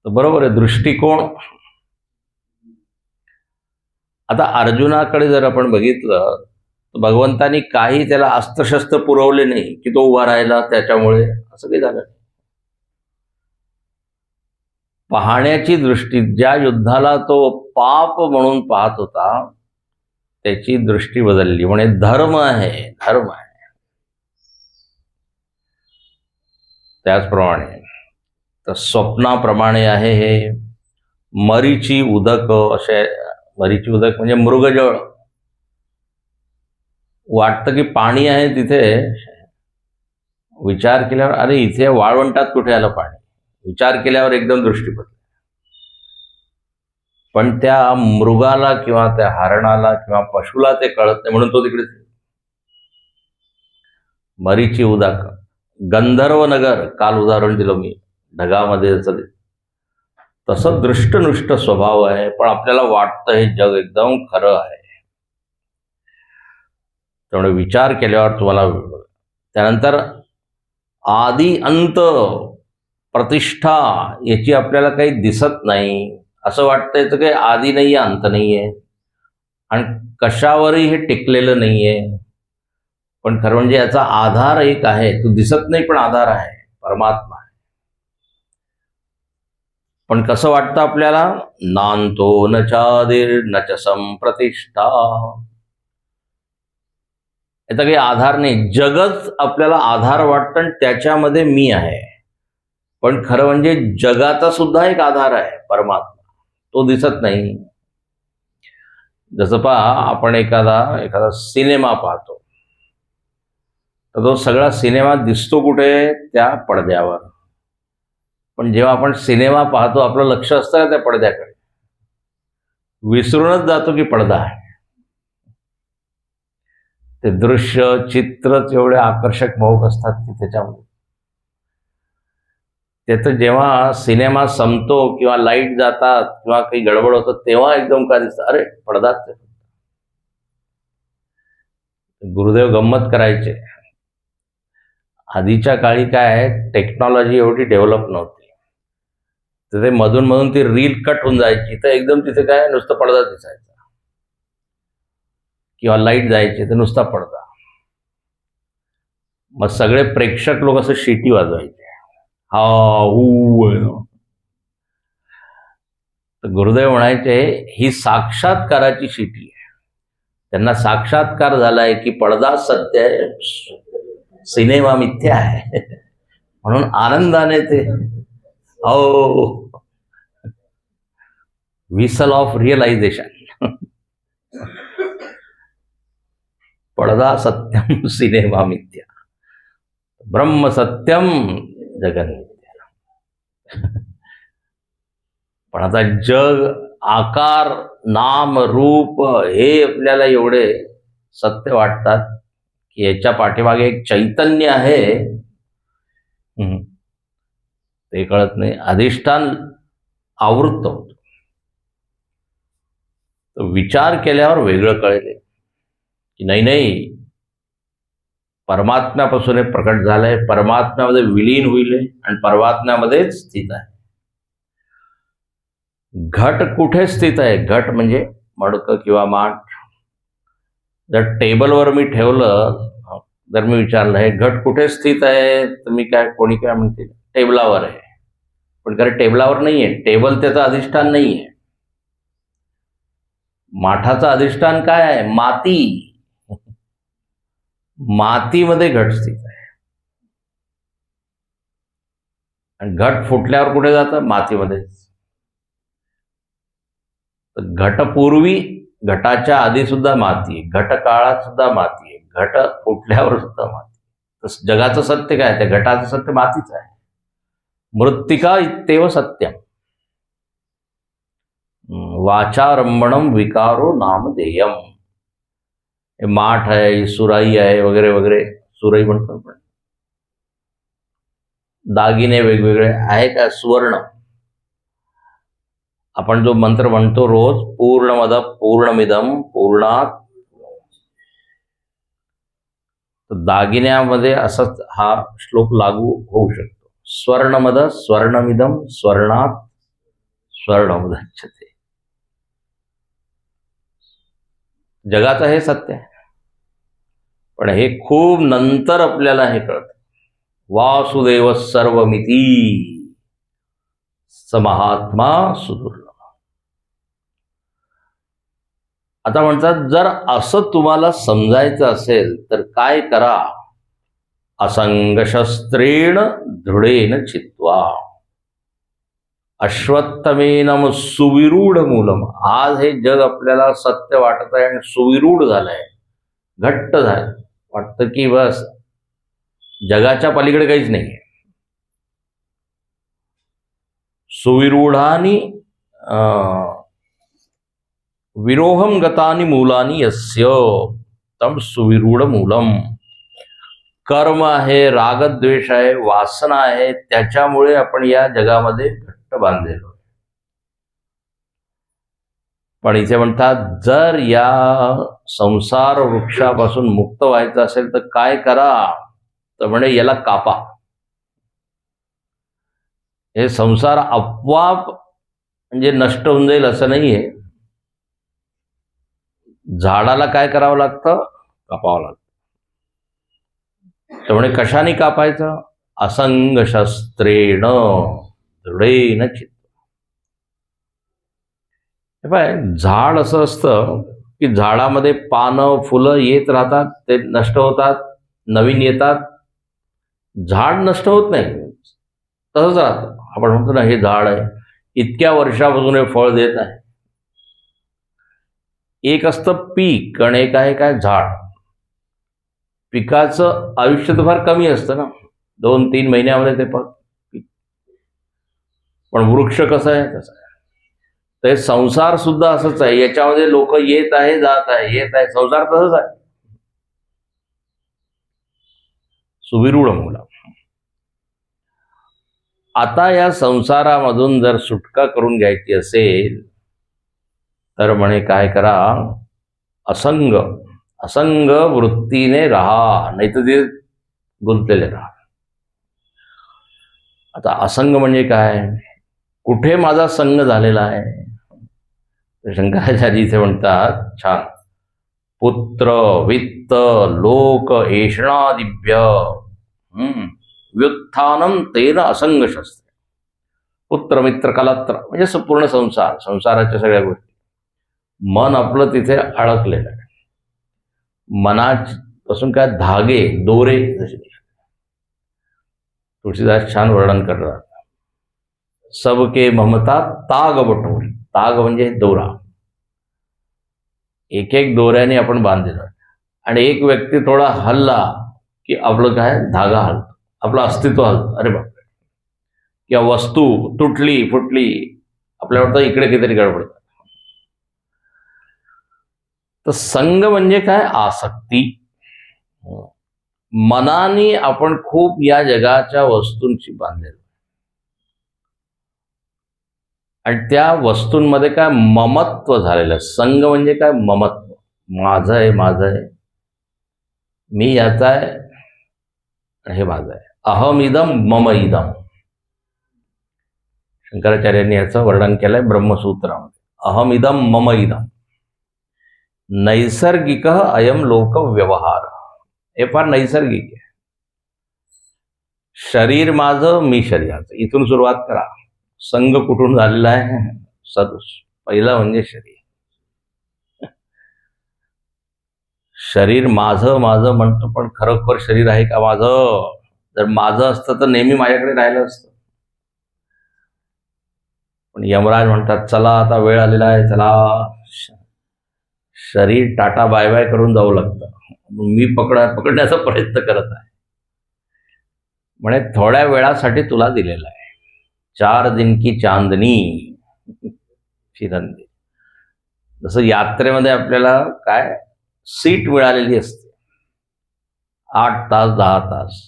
बरोबर आहे, दृष्टिकोन. आता अर्जुनाकडे जर आपण बघितलं तर भगवंतानी काही त्याला अस्त्रशस्त्र पुरवले नाही की तो उभा राहिला त्याच्यामुळे, असं काही झालं नाही. पाहण्याची दृष्टी, ज्या युद्धाला तो पाप म्हणून पाहत होता त्याची दृष्टी बदलली. म्हणे धर्म आहे, धर्म आहे. त्याचप्रमाणे तर स्वप्नाप्रमाणे आहे हे. मरीची उदक असे, मरीची उदक म्हणजे मृगजळ. वाटतं की पाणी आहे तिथे, विचार केल्यावर अरे इथे वाळवंटात कुठे आलं पाणी. विचार केल्यावर एकदम दृष्टी बदलली. पण त्या मृगाला किंवा त्या हरणाला किंवा पशुला ते कळत नाही, म्हणून तो तिकडे. मरीची उदक. गंधर्व नगर, काल उदाहरण दिलं मी, ढगामध्ये तसं दृष्टनुष्ट स्वभाव आहे. पण आपल्याला वाटतं हे जग एकदम खरं आहे. त्यामुळे विचार केल्यावर तुम्हाला त्यानंतर आदि अंत प्रतिष्ठा याची आपल्याला काही दिसत नाही. असं वाटतंय तर काही आदी नाही आहे, अंत नाही आहे, आणि कशावरही हे टिकलेलं नाही आहे. पण खरं म्हणजे याचा आधार एक आहे, तो दिसत नाही पण आधार आहे, परमात्मा आहे. पण कसं वाटतं आपल्याला? नांतो न चादिर न च संप्रतिष्ठा. याचा काही आधार नाही. जगच आपल्याला आधार वाटतं आणि त्याच्यामध्ये मी आहे. पण खरं म्हणजे जगाचा सुद्धा एक आधार आहे, परमात्मा. तो दिसत नाही. जसं पहा, आपण एखादा सिनेमा पाहतो, तर तो सगळा सिनेमा दिसतो कुठे? त्या पडद्यावर. पण जेव्हा आपण सिनेमा पाहतो आपलं लक्ष असतं का त्या पडद्याकडे? विसरूनच जातो की पडदा आहे. ते दृश्य चित्रच एवढे आकर्षक मोहक असतात की त्याच्यामध्ये त्याचं जेव्हा सिनेमा संपतो किंवा लाईट जातात किंवा काही गडबड होतं तेव्हा एकदम काय दिसतं, अरे पडदाच आहे. गुरुदेव गंमत करायचे. आधीच्या काळी काय टेक्नॉलॉजी एवढी डेव्हलप नव्हती, तर ते मधून मधून ती रील कट होऊन जायची, तर एकदम तिथे काय नुसतं पडदा दिसायचा, किंवा लाईट जायची तर नुसता पडदा. मग सगळे प्रेक्षक लोक असं शिटी वाजवायचे, हा ऊ. तर गुरुदेव म्हणायचे ही साक्षात्काराची शिटी आहे. त्यांना साक्षात्कार झालाय की पडदा सत्य आहे, सिनेमा मिथ्या आहे. म्हणून आनंदाने ते व्हिसल ऑफ रिअलायझेशन. पडदा सत्यम सिनेमा मिथ्या, ब्रह्म सत्यम जगन मिथ्या. पण आता जग, आकार, नाम, रूप हे आपल्याला एवढे सत्य वाटतात की याच्या पाठीमागे एक चैतन्य आहे, ते कळत नाही. अधिष्ठान आवृत्त होतं. विचार केल्यावर वेगळं कळले की नाही, परमात्म्यापासून हे प्रकट झालंय, परमात्म्यामध्ये विलीन होईल आणि परमात्म्यामध्येच स्थित आहे. घट कुठे स्थित आहे? घट म्हणजे मडकं किंवा माठ. जर टेबलवर मी ठेवलं, जर मी विचारलं हे घट कुठे स्थित आहे, तर कोणी काय म्हणते टेबलावर आहे. पण खरं टेबलावर नाही आहे, टेबल त्याचं अधिष्ठान नाही आहे. माठाचं अधिष्ठान काय आहे? माती. मातीमध्ये घट स्थित आहे. आणि घट फुटल्यावर कुठे जातं? मातीमध्येच. घटपूर्वी, घटाच्या आधी सुद्धा माती आहे, घट काळात सुद्धा माती आहे, घट फुटल्यावर सुद्धा माती. तर जगाचं सत्य काय? त्या घटाचं सत्य मातीच आहे. मृत्तिका इत्येव सत्यम, वाचारंभणम विकारो नामधेयम. माठ आहे, सुराई आहे, वगैरे वगैरे. सुराई म्हणतो आपण. दागिने वेगवेगळे आहे का? सुवर्ण. आपण जो मंत्र म्हणतो रोज, पूर्णमद पूर्णमिदम पूर्णात, तर दागिन्यामध्ये असाच हा श्लोक लागू होऊ शकतो. स्वर्णमद स्वर्णमिदम स्वर्णात स्वर्णमुदच्यते. जगाचं हे सत्य आहे. पण हे खूप नंतर आपल्याला हे कळतं. वासुदेव सर्वमिती स महात्मा सुदुर्लभ. आता म्हणतात जर असं तुम्हाला समजायचं असेल तर काय करा? असंगशस्त्रेण दृढेन चित्वा अश्वत्थमेनम सुविरूढ मूलम. आज हे जग आपल्याला सत्य वाटत आहे आणि सुविरूढ झालंय, घट्ट झालं. वाटतं की बस जगाच्या पलीकडे काहीच नाही. सुविरूढानी विरोहम गतानी मूलानी यस्य तम सुविरूढ मूलम. कर्म आहे, रागद्वेष आहे, वासना आहे, त्याच्यामुळे आपण या जगामध्ये घट्ट बांधलेलो. पण इथे म्हणतात जर या संसार वृक्षापासून मुक्त व्हायचं असेल तर काय करा, तर म्हणे याला कापा. हे संसार आपोआप म्हणजे नष्ट होऊन जाईल असं नाहीये. झाडाला काय करावं लागतं, कापावं लागतं. त्यामुळे कशाने कापायचं, असंग शस्त्रेण दृढेन चित्त. हे पाय, झाड असं असतं की झाडामध्ये पानं फुलं येत राहतात, ते नष्ट होतात, नवीन येतात. झाड नष्ट होत नाही, तसंच राहतं. आपण म्हणतो ना, हे झाड आहे, इतक्या वर्षापासून हे फळ देत आहे. एक असतं पीक आणि एक आहे काय, झाड. पिकाचं आयुष्य तर फार कमी असतं ना, 2-3 महिन्यामध्ये ते पीक. पण वृक्ष कसं आहे, तसं आहे. तर संसार सुद्धा असंच आहे. याच्यामध्ये लोक येत आहे, जात आहे, येत आहे. संसार तसंच आहे, सुविरूढ मुला. आता या संसारामधून जर सुटका करून घ्यायची असेल तर म्हणे काय करा, असंग असंग वृत्तीने राहा, नाही तर ते गुंतलेले राहा. आता असंग म्हणजे काय, कुठे माझा संग झालेला आहे. शंकराचार्य इथे म्हणतात छान, पुत्र वित्त लोक एषणादिभ्य व्युत्थानम तेन असंग शस्त्र. पुत्र मित्र कलत्र म्हणजे संपूर्ण संसार, संसाराच्या सगळ्या गोष्टी. मन आपलं तिथे अडकलेलं आहे. मनापासून काय धागे दोरे जसे तुळशीदास छान वर्णन करतात. सबके ममता ताग बटोरी. ताग म्हणजे दोरा, एक एक दोऱ्याने आपण बांधलेलं. आणि एक व्यक्ती थोडा हल्ला की आपलं काय, धागा हलतो, आपलं अस्तित्व हलतं. अरे बाप. किंवा वस्तू तुटली फुटली, आपल्याला वाटतं इकडे काहीतरी गडबड. तर संग म्हणजे काय, आसक्ती. मनाने आपण खूप या जगाच्या वस्तूंची बांधलेलं आणि त्या वस्तूंमध्ये काय ममत्व झालेलं. संग म्हणजे काय, ममत्व. माझं आहे, माझं आहे, मी याचा आहे, हे माझं आहे. अहम इदम मम इदम. शंकराचार्यांनी याचं वर्णन केलंय ब्रह्मसूत्रामध्ये. अहम इदम मम इदम. नैसर्गिक अयम लोक व्यवहार. हे फार नैसर्गिक आहे. शरीर माझं, मी शरीराचं. इथून सुरुवात करा. संग कुठून झालेला आहे, पहिला म्हणजे शरीर. शरीर माझं माझं म्हणतो, पण खरोखर शरीर आहे का माझं? जर माझं असतं तर नेहमी माझ्याकडे राहिलं असतं. पण यमराज म्हणतात चला आता वेळ आलेला आहे, चला. शरीर टाटा बाय बाय करून जाऊ लागतं. मी पकडण्याचा प्रयत्न करत आहे. म्हणे थोड्या वेळासाठी तुला दिलेला आहे. 4 दिन की चांदनी फिरंदी. जसं यात्रेमध्ये आपल्याला काय सीट मिळालेली असते, 8 तास 10 तास.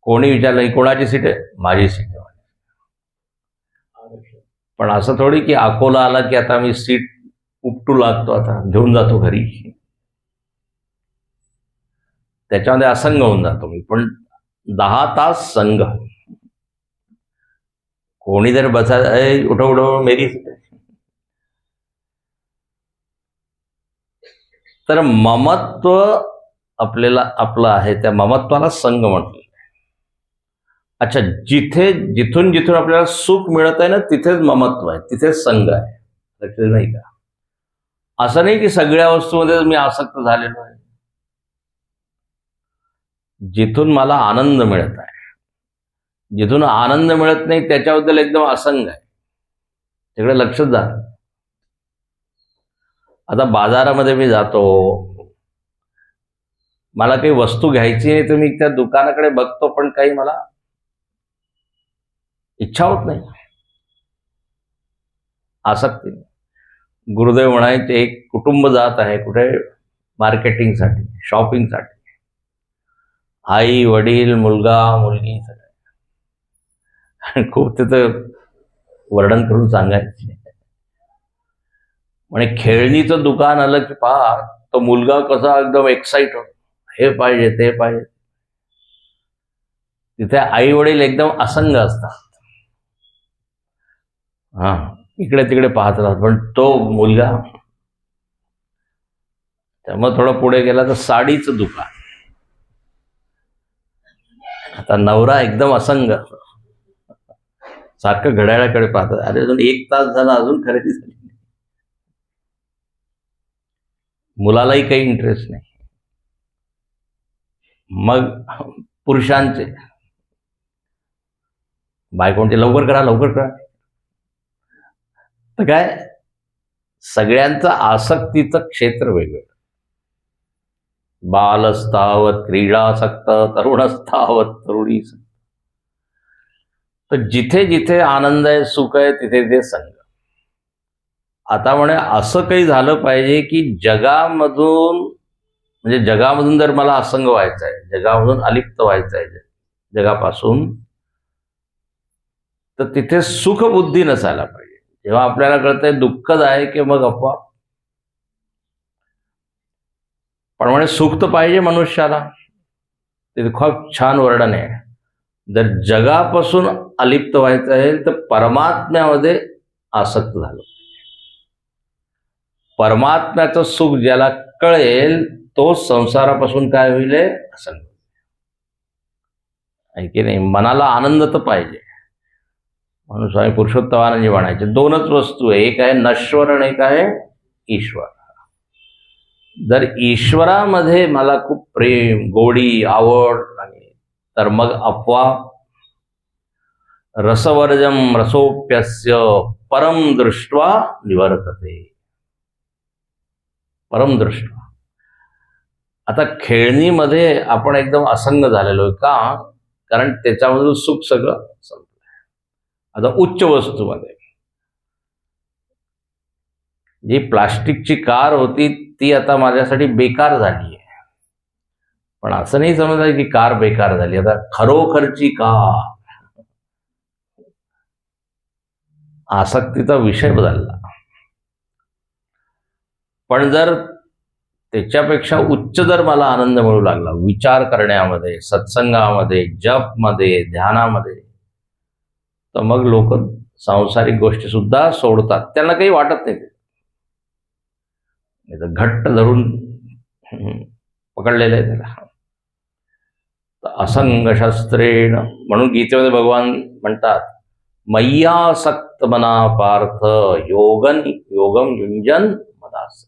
कोणी विचारलं कोणाची सीट आहे, माझी सीट आहे. पण असं थोडी की अकोला आला की आता मी सीट उपटू लागतो, आता घेऊन जातो घरी. त्याच्यामध्ये असंग होऊन जातो मी. पण 10 तास संघ. कोणी जर बसा, उठव उठव मेरी सीट आहे. तर ममत्व आपल्याला आपलं आहे, त्या ममत्वाला संग म्हटलं. अच्छा, जिथून जिथून आपल्याला सुख मिळत आहे ना, तिथेच ममत्व आहे, तिथेच संग आहे. लक्षात नाही का? असं नाही की सगळ्या वस्तूमध्ये मी आसक्त झालेलो आहे. जिथून मला आनंद मिळत आहे, जिथून आनंद मिळत नाही त्याच्याबद्दल एकदम असंग आहे. तिकडे लक्षच जात. आता बाजारामध्ये मी जातो, मला काही वस्तू घ्यायची नाही तर मी त्या दुकानाकडे बघतो, पण काही मला इच्छा होत नाही, आसक्ती. गुरुदेव म्हणायचे, एक कुटुंब जात आहे कुठे मार्केटिंगसाठी, शॉपिंगसाठी. आई वडील मुलगा मुलगी सगळे. खूप तिथं वर्णन करून सांगायचे. म्हणजे खेळणीचं दुकान आलं की पहा तो मुलगा कसा एकदम एक्साइट होतो, हे पाहिजे ते पाहिजे. तिथे आई वडील एकदम असंग असतात. हा, इकडे तिकडे पाहत राहत. पण तो मुलगा, त्यामुळे थोडं पुढे गेला तर साडीचं दुकान. आता नवरा एकदम असंग, सारखं घड्याळाकडे पाहतात. अरे अजून 1 तास झाला, अजून खरेदी झाली नाही. मुलालाही काही इंटरेस्ट नाही. मग पुरुषांचे, बायकोंचे लवकर करा लवकर करा. तर काय, सगळ्यांचं आसक्तीचं क्षेत्र वेगवेगळं. बालस्तावत क्रीडासक्त, तरुणस्तावत तरुणी. तर जिथे जिथे आनंद आहे, सुख आहे, तिथे तिथे संग. आता म्हणे असं काही झालं पाहिजे की जगामधून, म्हणजे जगामधून जर मला असंग व्हायचं आहे, जगामधून अलिप्त व्हायचं आहे जगापासून, तर तिथे सुखबुद्धी नसायला पाहिजे. जेव्हा आपल्याला कळतंय दुःखद आहे की मग अफवा. पण म्हणे सुख तर पाहिजे मनुष्याला. ते खूप छान वर्णन आहे. जर जगापासून अलिप्त व्हायचं आहे तर परमात्म्यामध्ये आसक्त झालं. परमात्म्याचं सुख ज्याला कळेल तो संसारापासून काय होईल, असंग. आहे की नाही. मनाला आनंद तर पाहिजे. म्हणून स्वामी पुरुषोत्तमानंद म्हणायचे 2च वस्तू आहे, एक आहे नश्वर आणि एक आहे ईश्वर. जर ईश्वरामध्ये मला खूप प्रेम, गोडी, आवड लागली तर मग अफवा. रसवर्जम रसोप्यस्य परम दृष्ट्वा निवर्तते. परम दृष्ट्वा. आता खेळणीमध्ये आपण एकदम असंग झालेलो आहे का, कारण त्याच्यामधून सुख सगळं संपलं. आता उच्च वस्तूमध्ये जी प्लास्टिकची कार होती ती आता माझ्यासाठी बेकार झाली आहे. पण असं नाही समजायचं की कार बेकार झाली. आता खरोखरची कार, आसक्तीचा विषय बदलला. पण जर त्याच्यापेक्षा उच्च जर मला आनंद मिळू लागला विचार करण्यामध्ये, सत्संगामध्ये, जपमध्ये, ध्यानामध्ये, तर मग लोक सांसारिक गोष्टी सुद्धा सोडतात. त्यांना काही वाटत नाही. तर घट्ट धरून पकडलेलं आहे त्याला. असंग शस्त्रेण, म्हणून गीतेमध्ये भगवान म्हणतात मय्यासक्त मना पार्थ योगम युंजन मदास.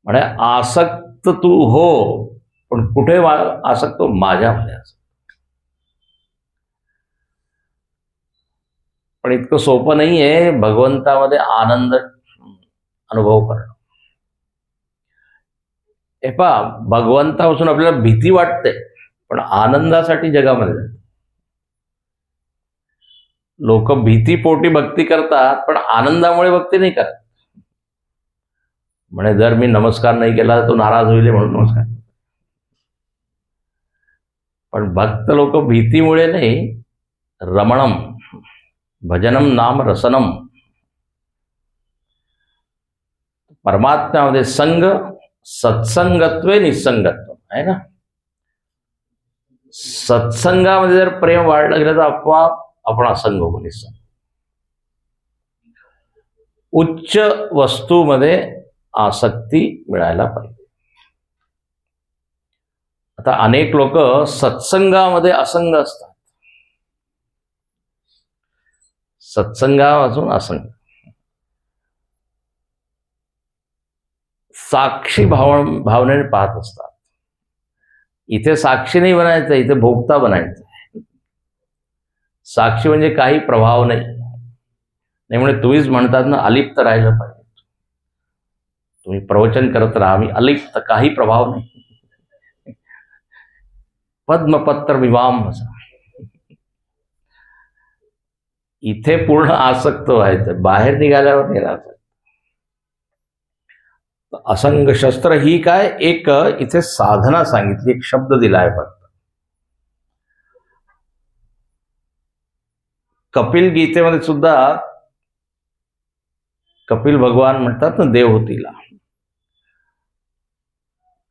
म्हणजे आसक्त तू हो, पण कुठे आसक्त? माझ्यामध्ये आसक्त. पण इतकं सोपं नाहीये भगवंतामध्ये आनंद अनुभव करणं. हे पहा, भगवंतापासून आपल्याला भीती वाटते, पण आनंदासाठी जगामध्ये जातात. लोक भीतीपोटी भक्ती करतात, पण आनंदामुळे भक्ती नाही करत. म्हणजे जर मी नमस्कार नाही केला तर तो नाराज होईल म्हणून नमस्कार. पण भक्त लोक भीतीमुळे नाही, रमणम भजनम नाम रसनम, परमात्म्यामध्ये संग, सत्संगत्वे निसंगत्व आहे ना. सत्संगामध्ये जर प्रेम वाढलं गेलं तर आपोआप आपण असंग होऊ, निसंग. उच्च वस्तूमध्ये आसक्ती मिळायला पाहिजे. आता अनेक लोक सत्संगामध्ये असंग असतात, सत्संगापासून असंग. साक्षी भावनेने पाहत असतात. इथे साक्षी नाही बनायचं, इथे भोगता बनायचं. साक्षी म्हणजे काही प्रभाव नाही. त्यामुळे तुम्हीच म्हणतात ना, अलिप्त राहिलं पाहिजे. तुम्ही प्रवचन करत राहा, मी अलिप्त, काही प्रभाव नाही. पद्मपत्र विवाम असा. इथे पूर्ण आसक्त व्हायचं, बाहेर निघाल्यावर निराश. असंग शस्त्र ही काय, एक इथे साधना सांगितली, एक शब्द दिलाय फक्त. कपिल गीतेमध्ये सुद्धा कपिल भगवान म्हणतात ना देवहूतीला,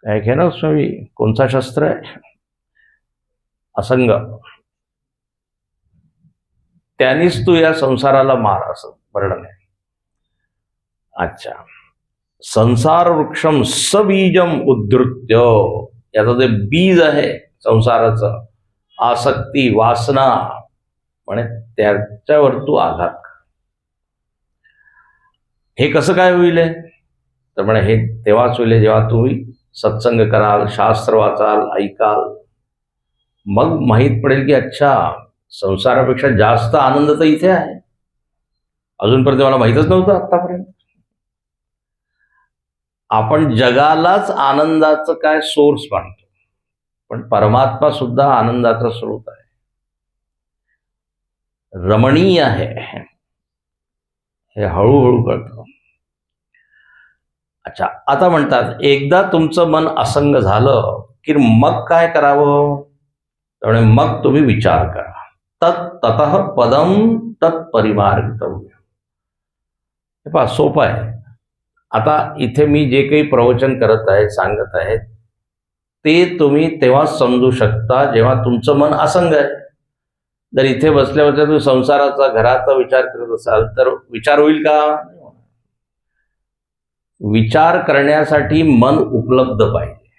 काय घे ना स्वामी, कोणता शस्त्र आहे, असंग, त्यानीच तू या संसाराला मार, असं वर्णन आहे. अच्छा, संसार वृक्षम सबीजम उद्धृत्य, याचं जे बीज आहे संसाराचं, आसक्ती वासना, म्हणे त्याच्यावर तू आघात कर. हे कसं काय होईल? तर म्हणे हे तेव्हाच होईल जेव्हा तुम्ही सत्संग कराल, शास्त्र वाचाल, ऐकाल, मग माहीत पडेल की अच्छा, संसारापेक्षा जास्त आनंद तर इथे आहे. अजूनपर्यंत मला माहीतच नव्हतं आतापर्यंत. आपण जगालाच आनंदाचं काय सोर्स मानतो, पण परमात्मा सुद्धा आनंदाचा स्रोत आहे, रमणीय आहे, हे हळूहळू कळतं. अच्छा, आता म्हणतात एकदा तुमचं मन असंग झालं की मग काय करावं? त्यामुळे मग तुम्ही विचार करा. ततः पदम तत्परिमार्गितव्य. हे पहा, सोपं आहे. आता इथे मी जे काही प्रवचन करत आहे, सांगत आहे, ते तुम्ही तेव्हाच समजू शकता जेव्हा तुमचं मन असंग आहे. जर इथे बसल्या बसल्या तुम्ही संसाराचा, घराचा विचार करत असाल तर विचार होईल का? विचार करण्यासाठी मन उपलब्ध पाहिजे,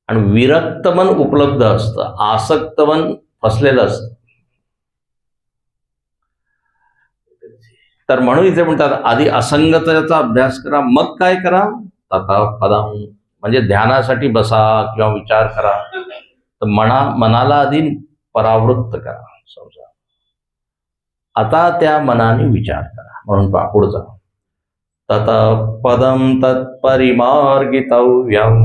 आणि विरक्त मन उपलब्ध असतं, आसक्त मन फसलेलं असतं. तर म्हणून इथे म्हणतात आधी असंगतेचा अभ्यास करा, मग काय करा? तथा पदम, म्हणजे ध्यानासाठी बसा किंवा विचार करा, तर मनाला आधी परावृत्त करा समजा. आता त्या मनाने विचार करा. म्हणून पुढचा ततः पदम तत्परिमार्गितव्यम्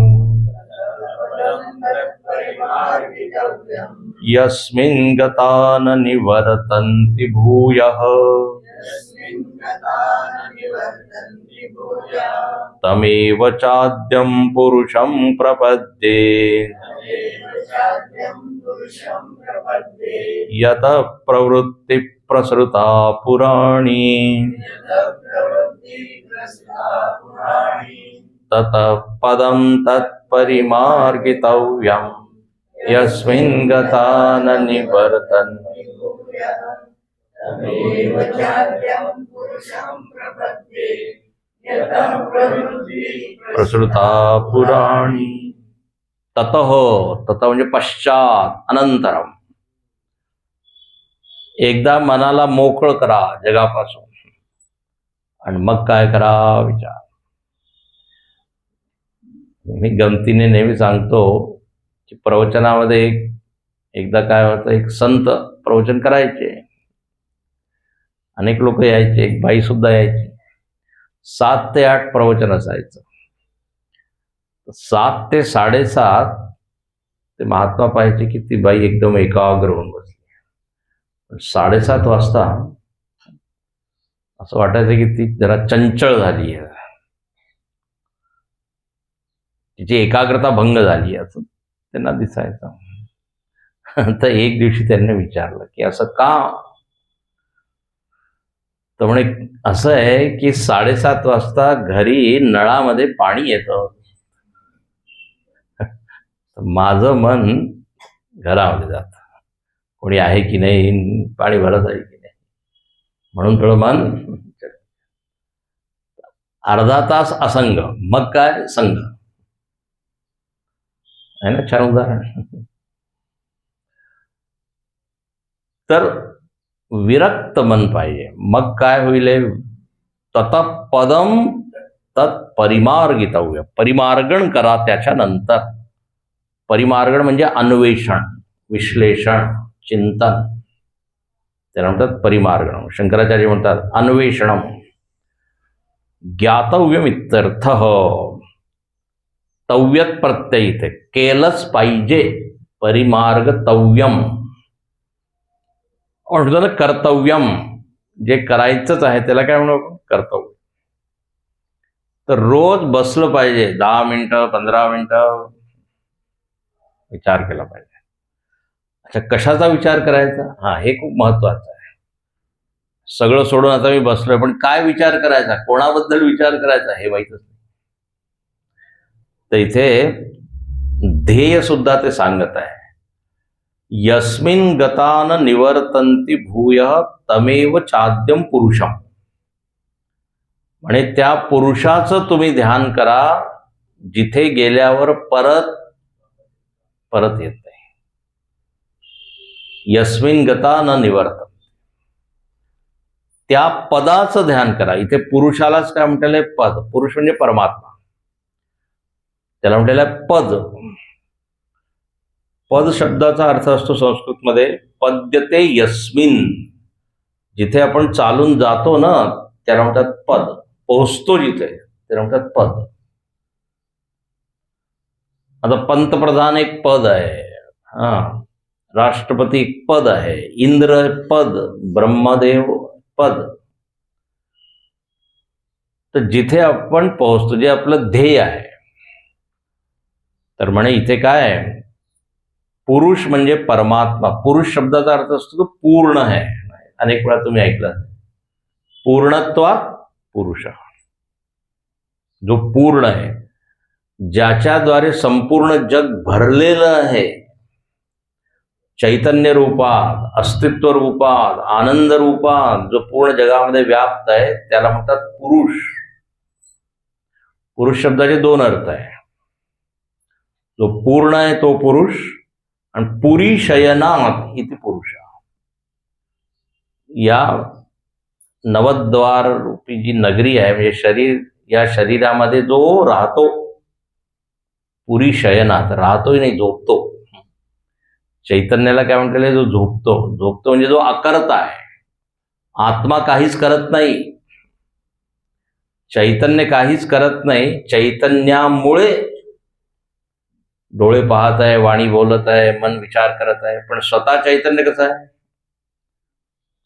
यस्मिन् गता न निवर्तन्ति भूयः तमेव चाद्यं पुरुषं प्रपद्ये यतः प्रवृत्ति प्रसृता पुराणी ततः पदं तत्परिमार्गितव्यम् यस्मिन् गता न निवर्तन्ति प्रसृता पुराणी. ततः, ततः म्हणजे पश्चात, अनंतरम. एकदा मनाला मोकळं करा जगापासून, आणि मग काय करा? विचार. मी गमतीने नेहमी सांगतो की प्रवचनामध्ये एकदा काय होतं, एक संत प्रवचन करायचे, अनेक लोक यायचे, एक बाई सुद्धा यायची. 7 ते 8 प्रवचन असायचं. 7 ते 7:30 ते महात्मा पाहायचे की ती बाई एकदम एकाग्र होऊन बसली. 7:30 वाजता असं वाटायचं की ती जरा चंचळ झाली आहे, तिची एकाग्रता भंग झाली असं त्यांना दिसायचं. तर एक दिवशी त्यांनी विचारलं की असं का? तर म्हणे असं आहे की 7:30 वाजता घरी नळामध्ये पाणी येतं, माझं मन घरामध्ये जातं, कोणी आहे की नाही, पाणी भरत आहे की नाही, म्हणून थोडं मन. अर्धा तास असंग, मग काय संग, आहे ना छान उदाहरण. तर विरक्त मन पाहिजे, मग काय होईल? ततः पदम तत्परिमार्गितव्य, परिमार्गण करा त्याच्यानंतर. परिमार्गण म्हणजे अन्वेषण, विश्लेषण, चिंतन, त्याला म्हणतात परिमार्गण. शंकराचार्य म्हणतात अन्वेषणम ज्ञातव्यम इत्यर्थः. तव्यत प्रत्यय इथे, केलंच पाहिजे, परिमार्गतव्यम म्हणतो कर्तव्यम, जे करायचंच आहे त्याला काय म्हणू? कर्तव्य. तर रोज बसलं पाहिजे 10 मिनिटं 15 मिनिटं विचार केला पाहिजे. अच्छा, कशाचा विचार करायचा? हे खूप महत्वाचं आहे. सगळं सोडून आता मी बसलोय, पण काय विचार करायचा, कोणाबद्दल विचार करायचा हे माहीतच नाही. तर इथे ध्येय सुद्धा ते सांगत आहे. यस्मिन गतान निवर्तन्ति भूयः तमेव चाद्यम पुरुषम. म्हणे त्या पुरुषाचं तुम्ही ध्यान करा जिथे गेल्यावर परत परत येत नाही. यस्मिन गता न निवर्तन, त्या पदाचं ध्यान करा. इथे पुरुषालाच काय म्हटलेलं आहे? पद. पुरुष म्हणजे परमात्मा, त्याला म्हटलेलं आहे पद. पद शब्दाचा अर्थ असतो संस्कृतमध्ये पद्यते यस्मिन. जिथे आपण चालून जातो ना त्याला म्हणतात पद. पोहोचतो जिथे त्याला म्हणतात पद. आता पंतप्रधान एक पद आहे, राष्ट्रपती एक पद आहे, इंद्र पद, ब्रह्मदेव पद. तर जिथे आपण पोहोचतो, जे आपलं ध्येय आहे. तर म्हणे इथे काय आहे? पुरुष म्हणजे परमात्मा. पुरुष शब्दाचा अर्थ असतो तो पूर्ण आहे. अनेक वेळा तुम्ही ऐकलं, पूर्णत्वात पुरुष, जो पूर्ण आहे, ज्याच्याद्वारे संपूर्ण जग भरलेलं आहे. चैतन्य रूपात, अस्तित्व रूपात, आनंद रूपात जो पूर्ण जगामध्ये व्याप्त आहे त्याला म्हणतात पुरुष. पुरुष शब्दाचे दोन अर्थ आहे. जो पूर्ण आहे तो पुरुष, आणि पुरी शयनात इथे पुरुष. या नवद्वार रूपी जी नगरी आहे, म्हणजे शरीर, या शरीरामध्ये जो राहतो, पुरी शयनात, राहतोही नाही, झोपतो. चैतन्याला काय म्हटलेलं, जो झोपतो. झोपतो म्हणजे जो अकर्ता आहे. आत्मा काहीच करत नाही, चैतन्य काहीच करत नाही. चैतन्यामुळे डोळे पाहत आहे, वाणी बोलत आहे, मन विचार करत आहे, पण स्वतः चैतन्य कसं आहे?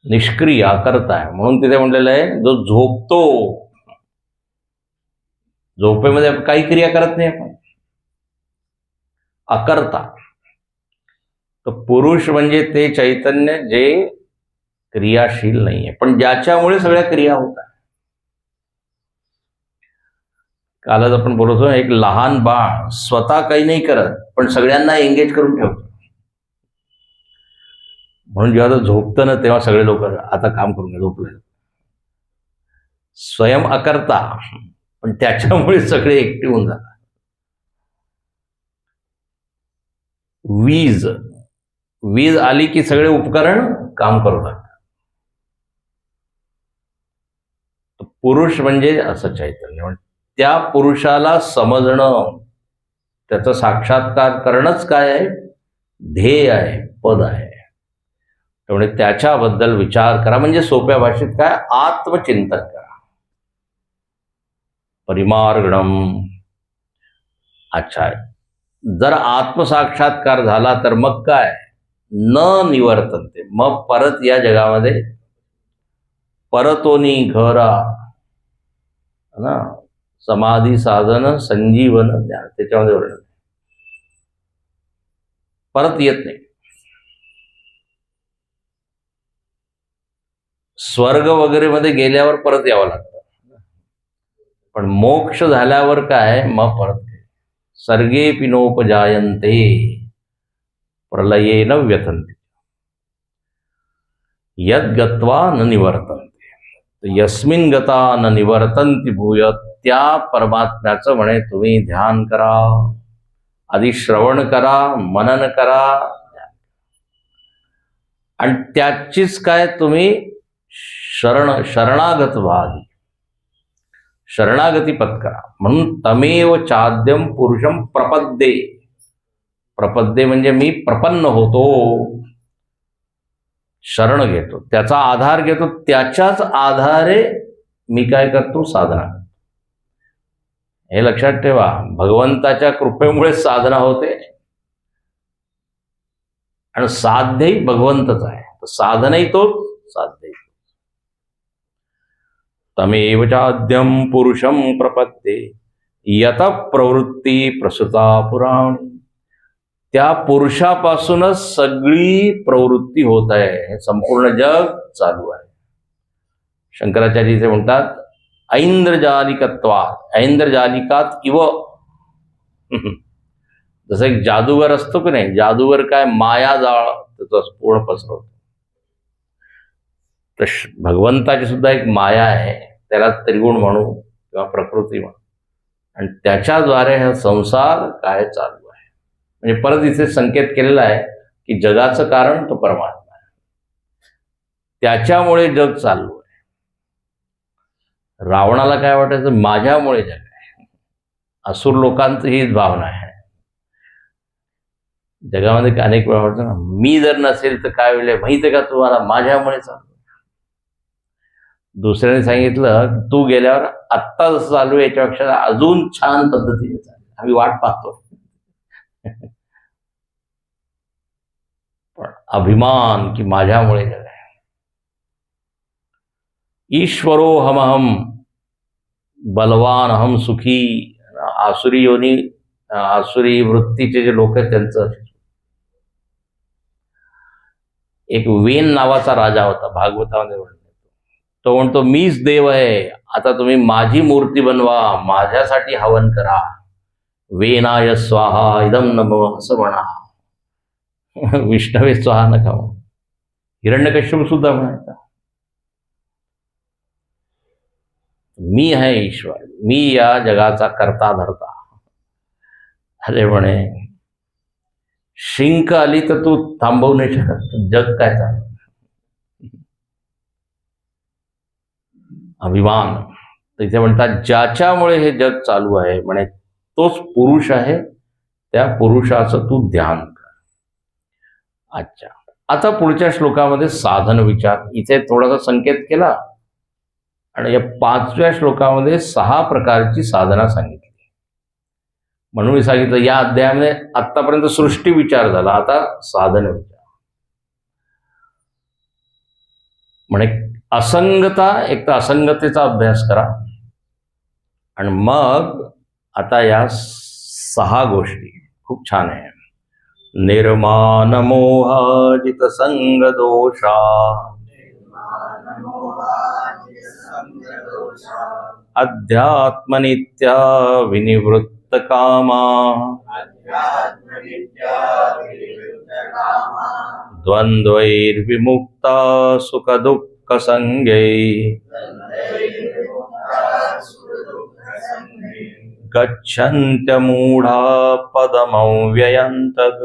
निष्क्रिय, अकर्ता आहे. म्हणून तिथे म्हटलेलं आहे जो झोपतो. झोपेमध्ये काही क्रिया करत नाही आपण, अकर्ता. तर पुरुष म्हणजे ते चैतन्य जे क्रियाशील नाहीये, पण ज्याच्यामुळे सगळ्या क्रिया होतात. कालच आपण बोलतो, एक लहान बाळ स्वतः काही नाही करत, पण सगळ्यांना एंगेज करून ठेवतो. म्हणून जेव्हा तो झोपतं ना तेव्हा सगळे लोक आता काम करून घ्या, झोपले. स्वयं अकर्ता, पण त्याच्यामुळे सगळे एकटे होऊन जातात. वीज आली की सगळे उपकरण काम करू लागतात. पुरुष म्हणजे असं चैतन्य. त्या पुरुषाला समजणं, त्याचा साक्षात्कार करणंच काय आहे? ध्येय आहे, पद आहे. त्यामुळे त्याच्याबद्दल विचार करा. म्हणजे सोप्या भाषेत काय? आत्मचिंतन करा. परिमार्गणम. अच्छा, जर आत्मसाक्षात्कार झाला तर मग काय? न निवर्तन्ते. मग परत या जगामध्ये परतोनी घरा ना, समाधी साधन संजीवन ज्ञान, त्याच्यामध्ये वर्णन. परत येत नाही. स्वर्ग वगैरे मध्ये गेल्यावर परत यावं लागतं, पण मोक्ष झाल्यावर काय? मग परत सर्गे पिनोपजायन्ते प्रलयेन व्यथन्ते यद गत्वा न निवर्तन्ते. यस्मिन गता न निवर्तन्ति भूय. त्या परमात्म्याचं म्हणे तुम्ही ध्यान करा, आधी श्रवण करा, मनन करा, आणि त्याचीच काय तुम्ही शरणागत व्हा, शरणागती पत्करा. म्हणून तमेव चाद्यम पुरुषम प्रपद्ये. प्रपद्ये म्हणजे मी प्रपन्न होतो, शरण घेतो, त्याचा आधार घेतो, त्याच्याच आधारे मी काय करतो? साधना. हे लक्षात ठेवा, भगवंताच्या कृपेमुळे साधना होते, आणि साध्यही भगवंतच आहे, साधनही तोच, साध्यही. तमेव चाद्यम पुरुषम प्रपद्ये यत प्रवृत्ती प्रसुता पुराणी. त्या पुरुषापासूनच सगळी प्रवृत्ती होत आहे, हे संपूर्ण जग चालू आहे. शंकराचार्य म्हणतात ऐंद्रजालिकत्वात, ऐंद्रजालिकात इव. जसं एक जादूगर असतो की नाही, जादूगर काय मायाजाळ त्याचं पूर्ण पसरवतो, तर भगवंताची सुद्धा एक माया आहे, त्याला त्रिगुण म्हणू किंवा प्रकृती म्हणू, आणि त्याच्याद्वारे हा संसार काय चालू आहे. म्हणजे परत इथे संकेत केलेला आहे की जगाचं कारण तो परमात्मा आहे, त्याच्यामुळे जग चालू आहे. रावणाला काय वाटायचं, माझ्यामुळे जग आहे. असुर लोकांची हीच भावना आहे. जगामध्ये अनेक वेळा वाटतं ना, मी जर नसेल तर काय होईल माहिती आहे का तुम्हाला, माझ्यामुळे चालू. दुसऱ्याने सांगितलं तू गेल्यावर आत्ता जसं चालू आहे याच्यापेक्षा अजून छान पद्धतीने चालू, आम्ही वाट पाहतो. पण अभिमान की माझ्यामुळे जग आहे. ईश्वरो हमहम, बलवान हम सुखी. आसुरी योनी, आसुरी वृत्तीचे जे लोक आहेत त्यांचं. एक वेन नावाचा राजा होता, भागवतामध्ये म्हणतो, तो म्हणतो मीच देव आहे, आता तुम्ही माझी मूर्ती बनवा, माझ्यासाठी हवन करा, वेनाय स्वाहा इदम नमो असं म्हणा. विष्णवे स्वाहा नका म्हणू. हिरण्यकश्यप सुद्धा म्हणायचा मी आहे ईश्वर, मी या जगाचा करता धरता. अरे म्हणे शिंक आली तर तू थांबवू नाही शकत, जग काय चालू. अभिमान. तिथे म्हणतात ज्याच्यामुळे हे जग चालू आहे म्हणे तोच पुरुष आहे, त्या पुरुषाचं तू ध्यान कर. अच्छा, आता पुढच्या श्लोकामध्ये साधन विचार इथे थोडासा संकेत केला, आणि या 5व्या श्लोकामध्ये 6 प्रकारची साधना सांगितली. म्हणून मी सांगितलं या अध्यायामध्ये आतापर्यंत सृष्टी विचार झाला, आता साधन विचार. म्हणे असंगता, एक तर असंगतेचा अभ्यास करा, आणि मग आता या 6 गोष्टी खूप छान आहे. निर्माण मोहाजित संग दोषा, अध्यात्मनित्या विनिवृत्त कामा, द्वंद्वैर्विमुक्ता सुख दुःख संगै, गच्छन्त्यमूढा पदमव्ययं तद्,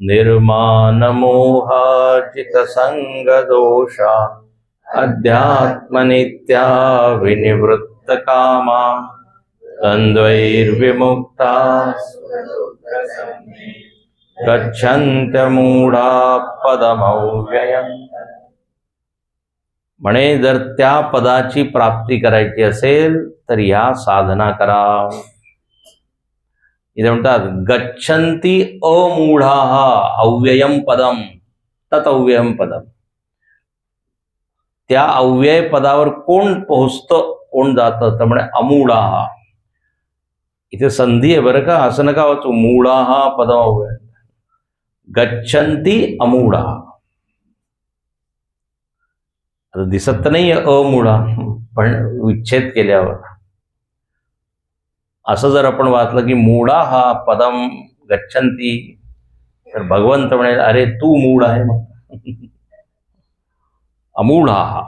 निर्माण मोहाजित संग दोषा, अध्यात्मनित्या विनिवृत्त कामा, द्वंद्वैर्विमुक्ता गच्छन्त्यमूढा पदमव्ययं. म्हणे जर त्या पदाची प्राप्ती करायची असेल तर या साधना करा. इथे म्हणतात गच्छन्ति अमूढाः अव्ययम पदम तत् अव्ययम पदम. त्या अव्यय पदावर कोण पोहोचतं, कोण जातं, तर म्हणे अमूढाः. इथे संधी आहे बरं का, असं नका वाचू मूढाः पदम अव्यय. गच्छन्ति अमूढाः, आता दिसत तर नाही अमूढा, पण विच्छेद केल्यावर असं जर आपण वाचलं की मूढा हा पदम गच्छन्ति, तर भगवंत म्हणेल अरे तू मूढ आहे. मग अमूढा,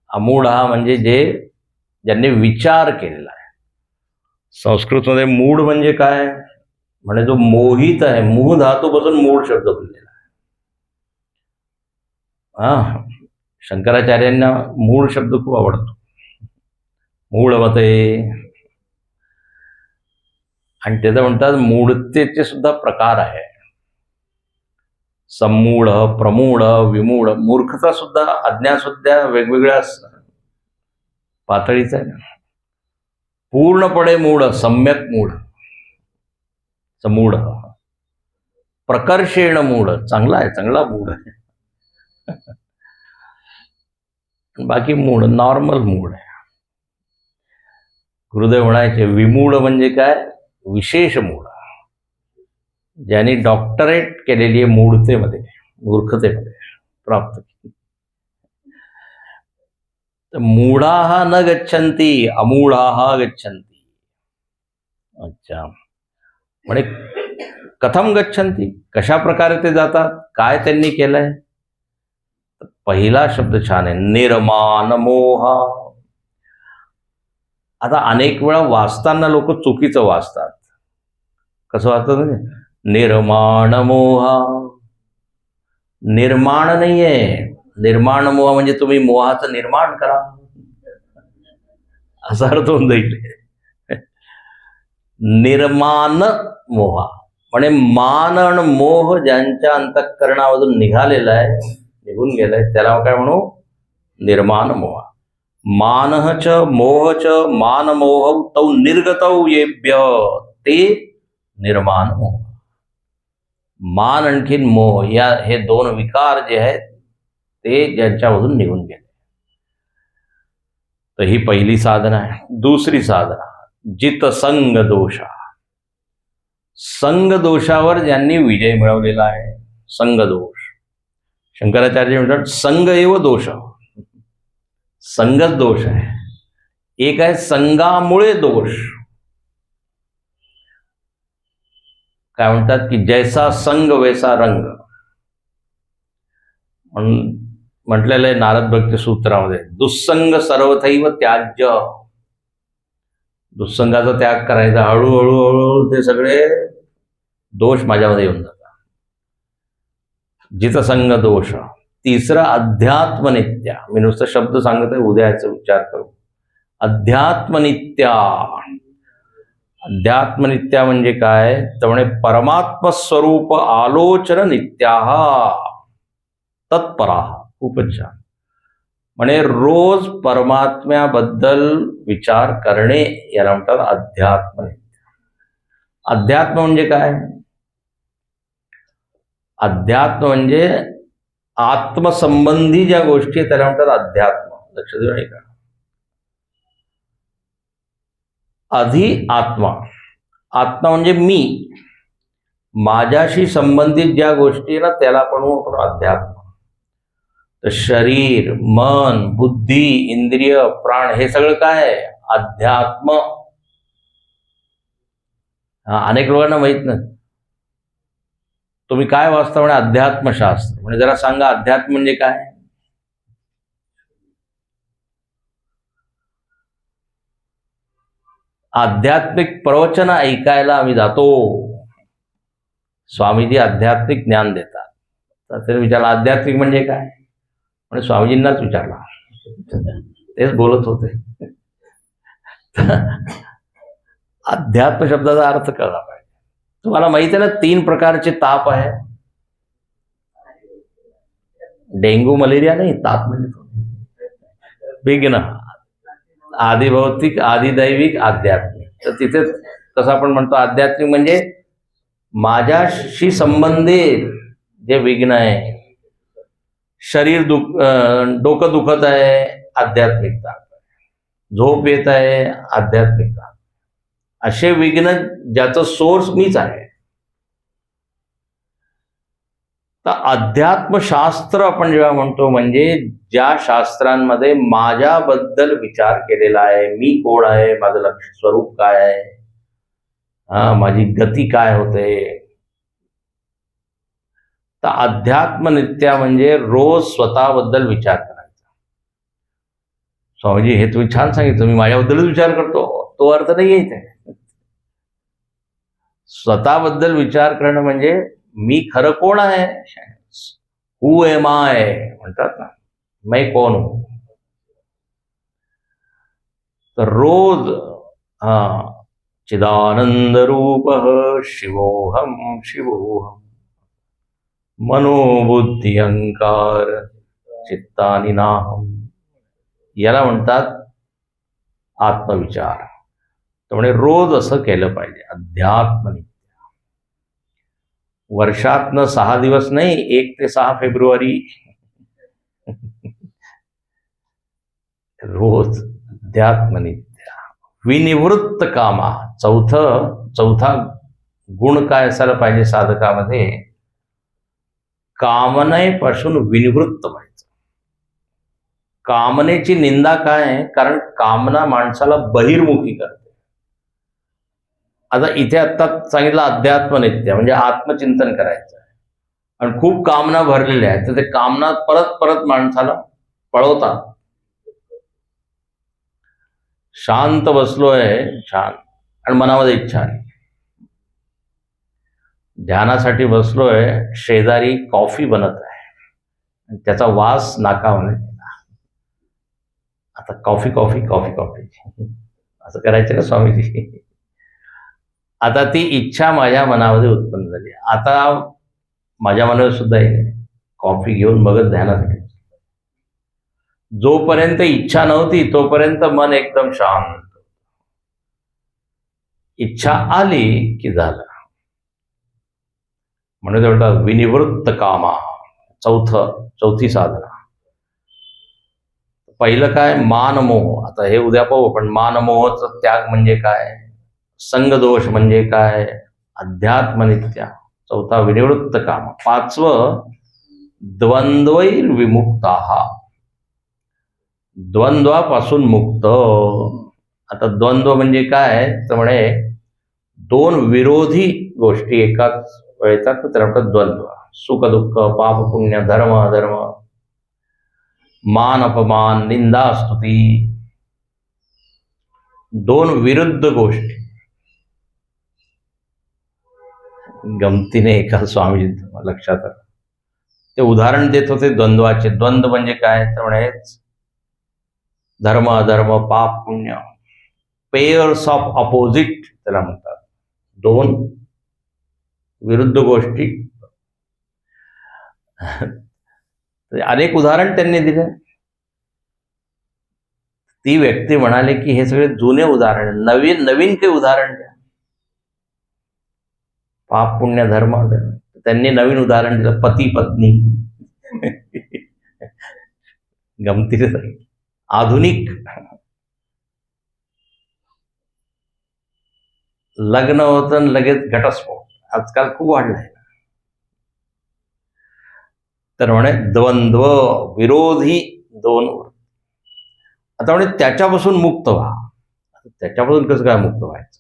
अमूढा म्हणजे ज्यांनी विचार केलेला आहे. संस्कृतमध्ये मूढ म्हणजे काय, म्हणजे जो मोहित आहे. मूह धातूपासून मूढ शब्द बनलेला आहे. शंकराचार्यांना मूळ शब्द खूप आवडतो, मूळ मते. आणि त्याचं म्हणतात मूढतेचे सुद्धा प्रकार आहे, सम्मूढ, प्रमूढ, विमूढ. मूर्खता सुद्धा, अज्ञान सुद्धा वेगवेगळ्या पातळीचा आहे. पूर्णपणे मूढ, सम्यक मूढ, समूढ, प्रकर्षेण मूढ, चांगला आहे, चांगला मूढ आहे. बाकी मूढ, नॉर्मल मूढ आहे. गुरुदेव म्हणायचे विमूढ म्हणजे काय, विशेष मूढ, ज्यांनी डॉक्टरेट केलेली आहे मूढतेमध्ये. मूर्खतेमध्ये प्राप्त केली. तर मूढाः न गच्छन्ति अमूढाः गच्छन्ति. अच्छा, म्हणे कथम गच्छन्ति, कशा प्रकारे ते जातात, काय त्यांनी केलंय. पहिला शब्द छान आहे, निर्माण मोह. आता अनेक वेळा वाचताना लोक चुकीचं वाचतात. कसं वाचतात म्हणजे निर्माण मोह, निर्माण नाहीये. निर्माण मोह म्हणजे तुम्ही मोहाचं निर्माण करा असा अर्थ होऊन जाईल. निर्माण मोह म्हणजे मान आणि मोह ज्यांच्या अंतःकरणामधून निघालेला आहे, निघून गेलाय, त्याला काय म्हणू, निर्माण मोह. मानः च मोह च मान मोह तौ निर्गतौ येभ्य ते निर्माण मोह. मान आणखीन मोह या हे दोन विकार जे आहेत ते ज्यांच्यामधून निघून गेले. तर ही पहिली साधना आहे. दुसरी साधना जित संग दोषा. संग दोषावर ज्यांनी विजय मिळवलेला आहे. संग दोष, शंकराचार्य म्हणतात संग एव दोष. संगच दोष आहे. एक आहे संगामुळे दोष. काय म्हणतात की जैसा संग वैसा रंग म्हणून म्हटलेलं आहे नारद भक्ती सूत्रामध्ये. दुस्संग सर्वथैव त्याज्य. दुस्संगाचा त्याग करायचा. हळूहळू हळूहळू ते सगळे दोष माझ्यामध्ये येऊन जातात. जितसंग दोष. तिसरा अध्यात्मनित्या. मी नुसतं शब्द सांगत आहे, उद्याचा विचार करू. अध्यात्मनित्या. अध्यात्मनित्या म्हणजे काय, तर म्हणे परमात्मस्वरूप आलोचन नित्याः तत्पराः. खूपच छान. म्हणे रोज परमात्म्याबद्दल विचार करणे याला म्हणतात अध्यात्मनित्य. अध्यात्म म्हणजे काय, अध्यात्म म्हणजे आत्मसंबंधी ज्या गोष्टी आहेत त्याला म्हणतात अध्यात्म. लक्ष देऊ नये का. आधी आत्मा. आत्मा म्हणजे मी, माझ्याशी संबंधित ज्या गोष्टी ना त्याला आपण अध्यात्म. तर शरीर, मन, बुद्धी, इंद्रिय, प्राण हे सगळं काय आहे, अध्यात्म. अनेक लोकांना माहित नाही. तुम्ही काय वाचता म्हणे अध्यात्मशास्त्र. म्हणजे जरा सांगा अध्यात्म म्हणजे काय. आध्यात्मिक प्रवचन ऐकायला आम्ही जातो. स्वामीजी आध्यात्मिक ज्ञान देतात. तर त्याने विचारलं आध्यात्मिक म्हणजे काय. म्हणजे स्वामीजींनाच विचारला, तेच बोलत होते. अध्यात्म शब्दाचा अर्थ कळला पाहिजे. तुम्हाला माहिती आहे ना 3 प्रकारचे ताप आहे. डेंग्यू मलेरिया नाही, ताप म्हणजे विघ्न. आदिभौतिक, आदिदैविक, आध्यात्मिक. तर तिथे कसं आपण म्हणतो आध्यात्मिक म्हणजे माझ्याशी संबंधित जे विघ्न आहे. शरीर डोकं दुखत आहे, आध्यात्मिकता. झोप येत आहे, आध्यात्मिकता. असे विघ्न ज्याचं सोर्स मीच आहे. तर अध्यात्मशास्त्र आपण जेव्हा म्हणतो म्हणजे ज्या शास्त्रांमध्ये माझ्याबद्दल विचार केलेला आहे. मी कोण आहे, माझं लक्ष स्वरूप काय आहे, माझी गती काय होते. तर अध्यात्मनित्या म्हणजे रोज स्वतःबद्दल विचार करायचा. स्वामीजी हे तुम्ही छान सांगितलं, मी माझ्याबद्दलच विचार करतो, तो अर्थ नाही इथे. स्वतःबद्दल विचार करणं म्हणजे मी खरं कोण आहे. हू एम आय म्हणतात ना, मैं कौन हूं. तर रोज चिदानंद रूप शिवोहम शिवोहम मनोबुद्धी अहंकार चित्तानि नाहम. याला म्हणतात आत्मविचार. त्यामुळे रोज असं केलं पाहिजे. अध्यात्मनित्य. वर्षातनं 6 दिवस नाही, 1 ते 6 फेब्रुवारी रोज अध्यात्मनित्य. विनिवृत्त कामा. चौथा गुण काय असायला पाहिजे साधकामध्ये, कामनेपासून विनिवृत्त व्हायचं. कामनेची निंदा काय आहे? कारण कामना माणसाला बहिर्मुखी करते. आता इथे आत्ता सांगितलं अध्यात्मनित्य म्हणजे आत्मचिंतन करायचं आहे, आणि खूप कामना भरलेल्या आहेत, तर ते कामना परत परत माणसाला पळवतात. शांत बसलोय, छान, आणि मनामध्ये इच्छा आली. ध्यानासाठी बसलोय, शेजारी कॉफी बनत आहे, त्याचा वास नाकामध्ये गेला. आता कॉफी कॉफी कॉफी कॉफी असं करायचं का स्वामीजी? आता ती इच्छा माझ्या मनामध्ये उत्पन्न झाली. आता माझ्या मनावर सुद्धा येईल कॉफी घेऊन मगच ध्यानासाठी. जोपर्यंत इच्छा नव्हती तोपर्यंत मन एकदम शांत. इच्छा आली की झालं. म्हणून ते म्हणतात विनिवृत्त कामा. चौथी साधना. पहिलं काय? मानमोह. आता हे उद्या पाहू. पण मानमोहचा त्याग म्हणजे काय, संगदोष म्हणजे काय, अध्यात्मनित्या. चौथा विनिवृत्त काम. पाचवं द्वंद्वैर विमुक्ता. द्वंद्वापासून मुक्त. आता द्वंद्व म्हणजे काय तर म्हणे दोन विरोधी गोष्टी एकाच वेळेतात, तर त्याला म्हणतात द्वंद्व. सुख दुःख, पाप पुण्य, धर्म अधर्म, मान अपमान, निंदा स्तुती, दोन विरुद्ध गोष्टी. गमतीने एका स्वामी लक्षात आलं, ते उदाहरण देत होते द्वंद्वाचे. द्वंद्व म्हणजे काय तर म्हणे धर्म अधर्म, पाप पुण्य, पेअर्स ऑफ अपोजिट त्याला म्हणतात. दोन विरुद्ध गोष्टी. अनेक उदाहरण त्यांनी दिले. ती व्यक्ती म्हणाले की हे सगळे जुने उदाहरण, नवीन काही उदाहरण द्या. पाप पुण्य धर्म. त्यांनी नवीन उदाहरण दिलं, पती पत्नी. गमतीने सांगितलं. आधुनिक लग्न होतं लगेच घटस्फोट आजकाल खूप वाढलाय. तर म्हणे द्वंद्व, विरोधी दोन. आता म्हणे त्याच्यापासून मुक्त व्हा. त्याच्यापासून कसं काय मुक्त व्हायचं?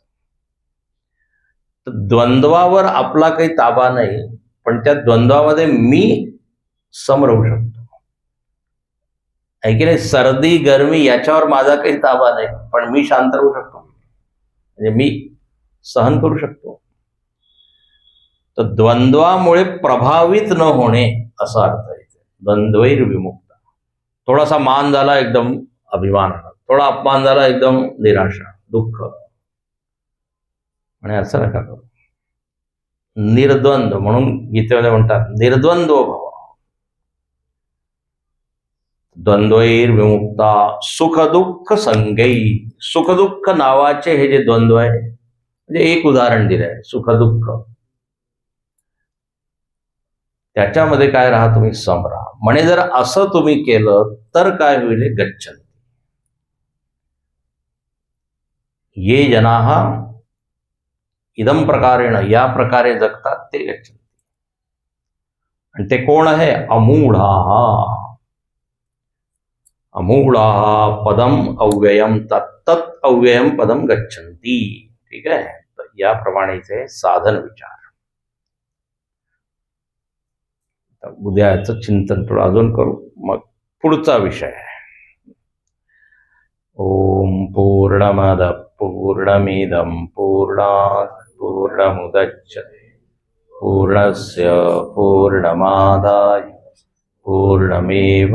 तर द्वंद्वावर आपला काही ताबा नाही, पण त्या द्वंद्वामध्ये मी सम राहू शकतो. आहे की नाही? सर्दी गरमी याच्यावर माझा काही ताबा नाही, पण मी शांत राहू शकतो, म्हणजे मी सहन करू शकतो. तर द्वंद्वामुळे प्रभावित न होणे असा अर्थ आहे. द्वंद्वैर विमुक्त. थोडासा मान झाला एकदम अभिमान आला, थोडा अपमान झाला एकदम निराशा दुःख. आणि असं नका करू. निर्द्वंद्व म्हणून गीतेमध्ये म्हणतात निर्द्वंद्व भव. द्वंद्वैर विमुक्ता सुख दुःख संगै. सुख दुःख नावाचे हे जे द्वंद्व आहे, म्हणजे एक उदाहरण दिलं आहे, सुख दुःख. त्याच्यामध्ये काय राहा तुम्ही, सम राहा. म्हणे जर असं तुम्ही केलं तर काय होईल? गच्छन्ति. ये जनाः इदम प्रकारेण, या प्रकारे जगतात ते गच्छन्ति. आणि ते कोण आहे? अमूढाः. अमूढाः पदम अव्ययम तत्तत् अव्ययम पदम गच्छन्ति. ठीक आहे. तर याप्रमाणेचे साधन विचार. उद्याचं चिंतन थोडं अजून करू, मग पुढचा विषय आहे. ओम पूर्णमद पूर्णमिदं पूर्णात् पूर्णमुदच्यते पूर्णस्य पूर्णमादाय पूर्णमेवावशिष्यते.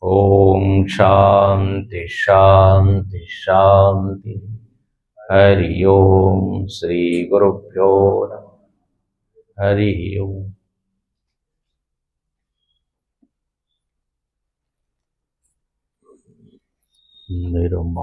ओम शांति शांति शांति. हरि ओम. श्री गुरुभ्यो नमः. हरि ओम. निर्मा